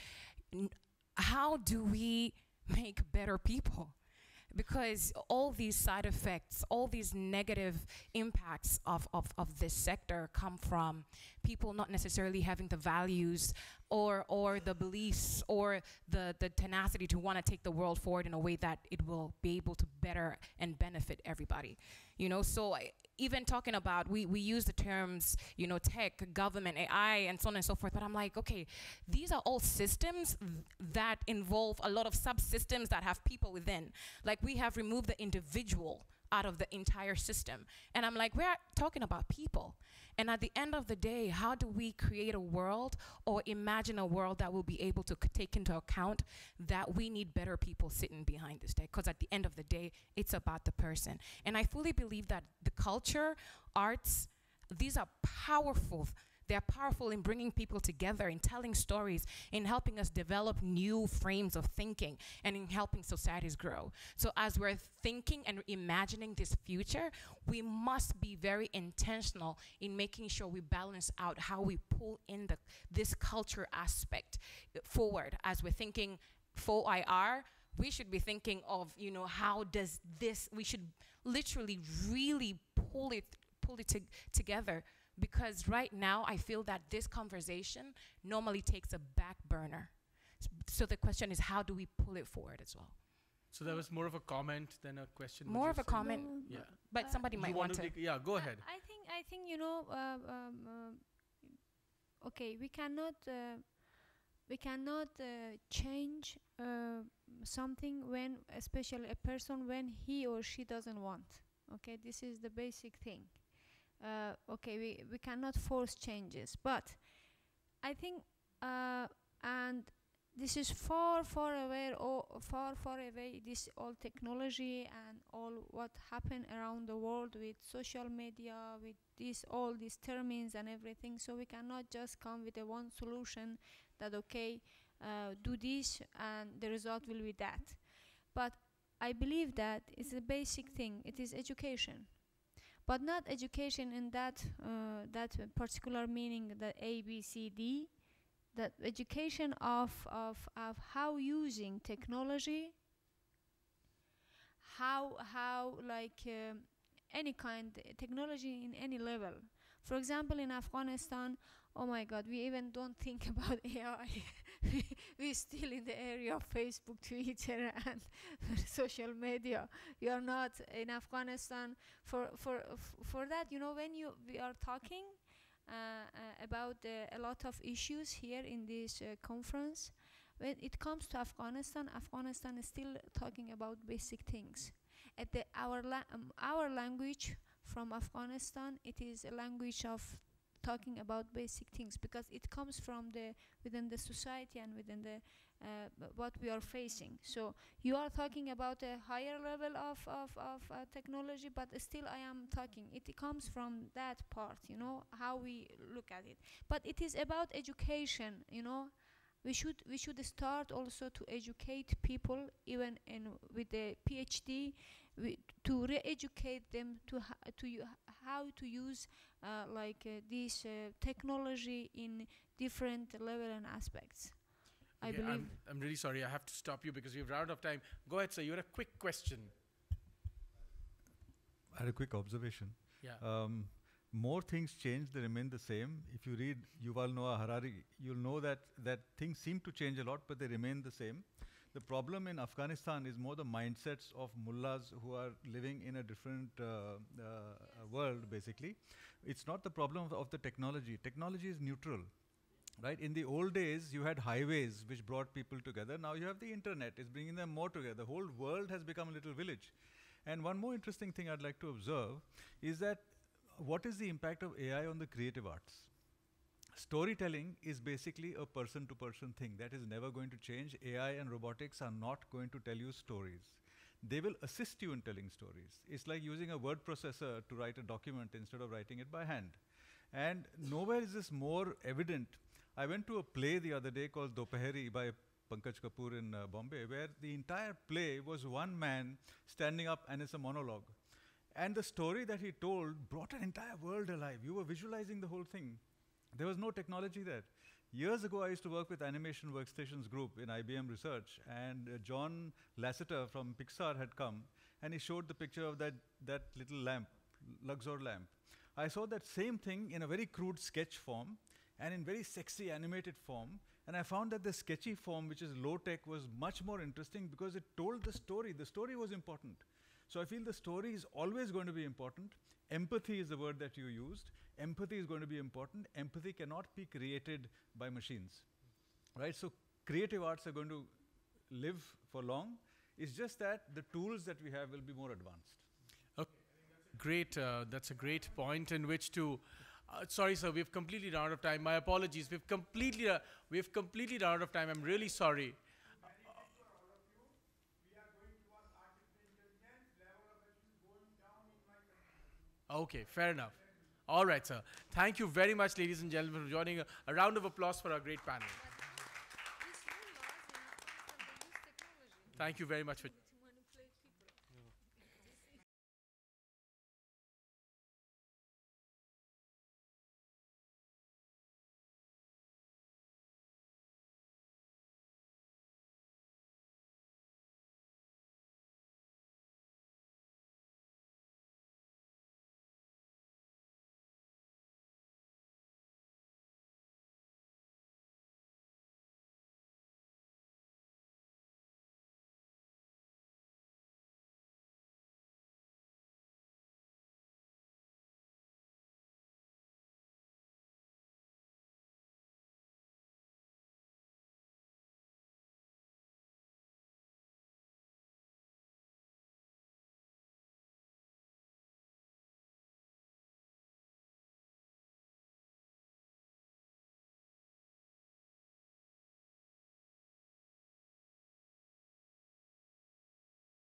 how do we make better people? because all these side effects, all these negative impacts of this sector come from people not necessarily having the values or the beliefs or the tenacity to want to take the world forward in a way that it will be able to better and benefit everybody. So even talking about, we use the terms, tech, government, AI, and so on and so forth, but I'm like, okay, these are all systems that involve a lot of subsystems that have people within. Like, we have removed the individual out of the entire system. And I'm like, we're talking about people. And at the end of the day, how do we create a world or imagine a world that will be able to take into account that we need better people sitting behind this tech? Because at the end of the day, it's about the person. And I fully believe that the culture, arts, these are powerful. They're powerful in bringing people together, in telling stories, in helping us develop new frames of thinking, and in helping societies grow. So as we're thinking and imagining this future, we must be very intentional in making sure we balance out how we pull in this culture aspect forward. As we're thinking for IR, we should be thinking of, how does this, we should literally really pull it together. Because right now, I feel that this conversation normally takes a back burner. So the question is, how do we pull it forward as well? So that was more of a comment than a question. More of a comment, yeah. But somebody might want to. Yeah, go ahead. I think okay, we cannot change something when, especially a person, when he or she doesn't want. Okay, this is the basic thing. Okay, we cannot force changes, but I think, and this is far away, this all technology and all what happened around the world with social media, with all these terms and everything. So we cannot just come with a one solution that, okay, do this and the result will be that. But I believe that it's a basic thing. It is education. But not education in that particular meaning, the A, B, C, D. That education of how using technology, how any kind technology in any level. For example, in Afghanistan, oh my God, we even don't think about AI. We're still in the area of Facebook, Twitter, and social media. We are not in Afghanistan for that. When we are talking about a lot of issues here in this conference, when it comes to Afghanistan is still talking about basic things. Our language from Afghanistan, it is a language of talking about basic things, because it comes from within the society and within the what we are facing. So you are talking about a higher level of technology, but still I am talking. It comes from that part, how we look at it. But it is about education, We should start also to educate people, even with the PhD, to re-educate them to how to use this technology in different level and aspects. I believe. I'm really sorry. I have to stop you because we've run out of time. Go ahead, sir. You had a quick question. I had a quick observation. Yeah. More things change, they remain the same. If you read Yuval Noah Harari, you'll know that things seem to change a lot, but they remain the same. The problem in Afghanistan is more the mindsets of mullahs who are living in a different world, basically. It's not the problem of the technology. Technology is neutral, right? In the old days, you had highways which brought people together. Now you have the internet. It's bringing them more together. The whole world has become a little village. And one more interesting thing I'd like to observe is that what is the impact of AI on the creative arts? Storytelling is basically a person-to-person thing. That is never going to change. AI and robotics are not going to tell you stories. They will assist you in telling stories. It's like using a word processor to write a document instead of writing it by hand. And nowhere is this more evident. I went to a play the other day called Dopahari by Pankaj Kapoor in Bombay, where the entire play was one man standing up and it's a monologue. And the story that he told brought an entire world alive. You were visualizing the whole thing. There was no technology there. Years ago, I used to work with Animation Workstations Group in IBM Research, and John Lasseter from Pixar had come, and he showed the picture of that little lamp, Luxor lamp. I saw that same thing in a very crude sketch form and in very sexy animated form, and I found that the sketchy form, which is low-tech, was much more interesting because it told the story. The story was important. So I feel the story is always going to be important. Empathy is the word that you used. Empathy is going to be important. Empathy cannot be created by machines, right? So creative arts are going to live for long. It's just that the tools that we have will be more advanced. Okay. Great. That's a great point in which to. Sorry, sir. We've completely run out of time. My apologies. We've completely run out of time. I'm really sorry. Okay, fair enough. All right, sir. Thank you very much, ladies and gentlemen, for joining. A round of applause for our great panel. Thank you very much for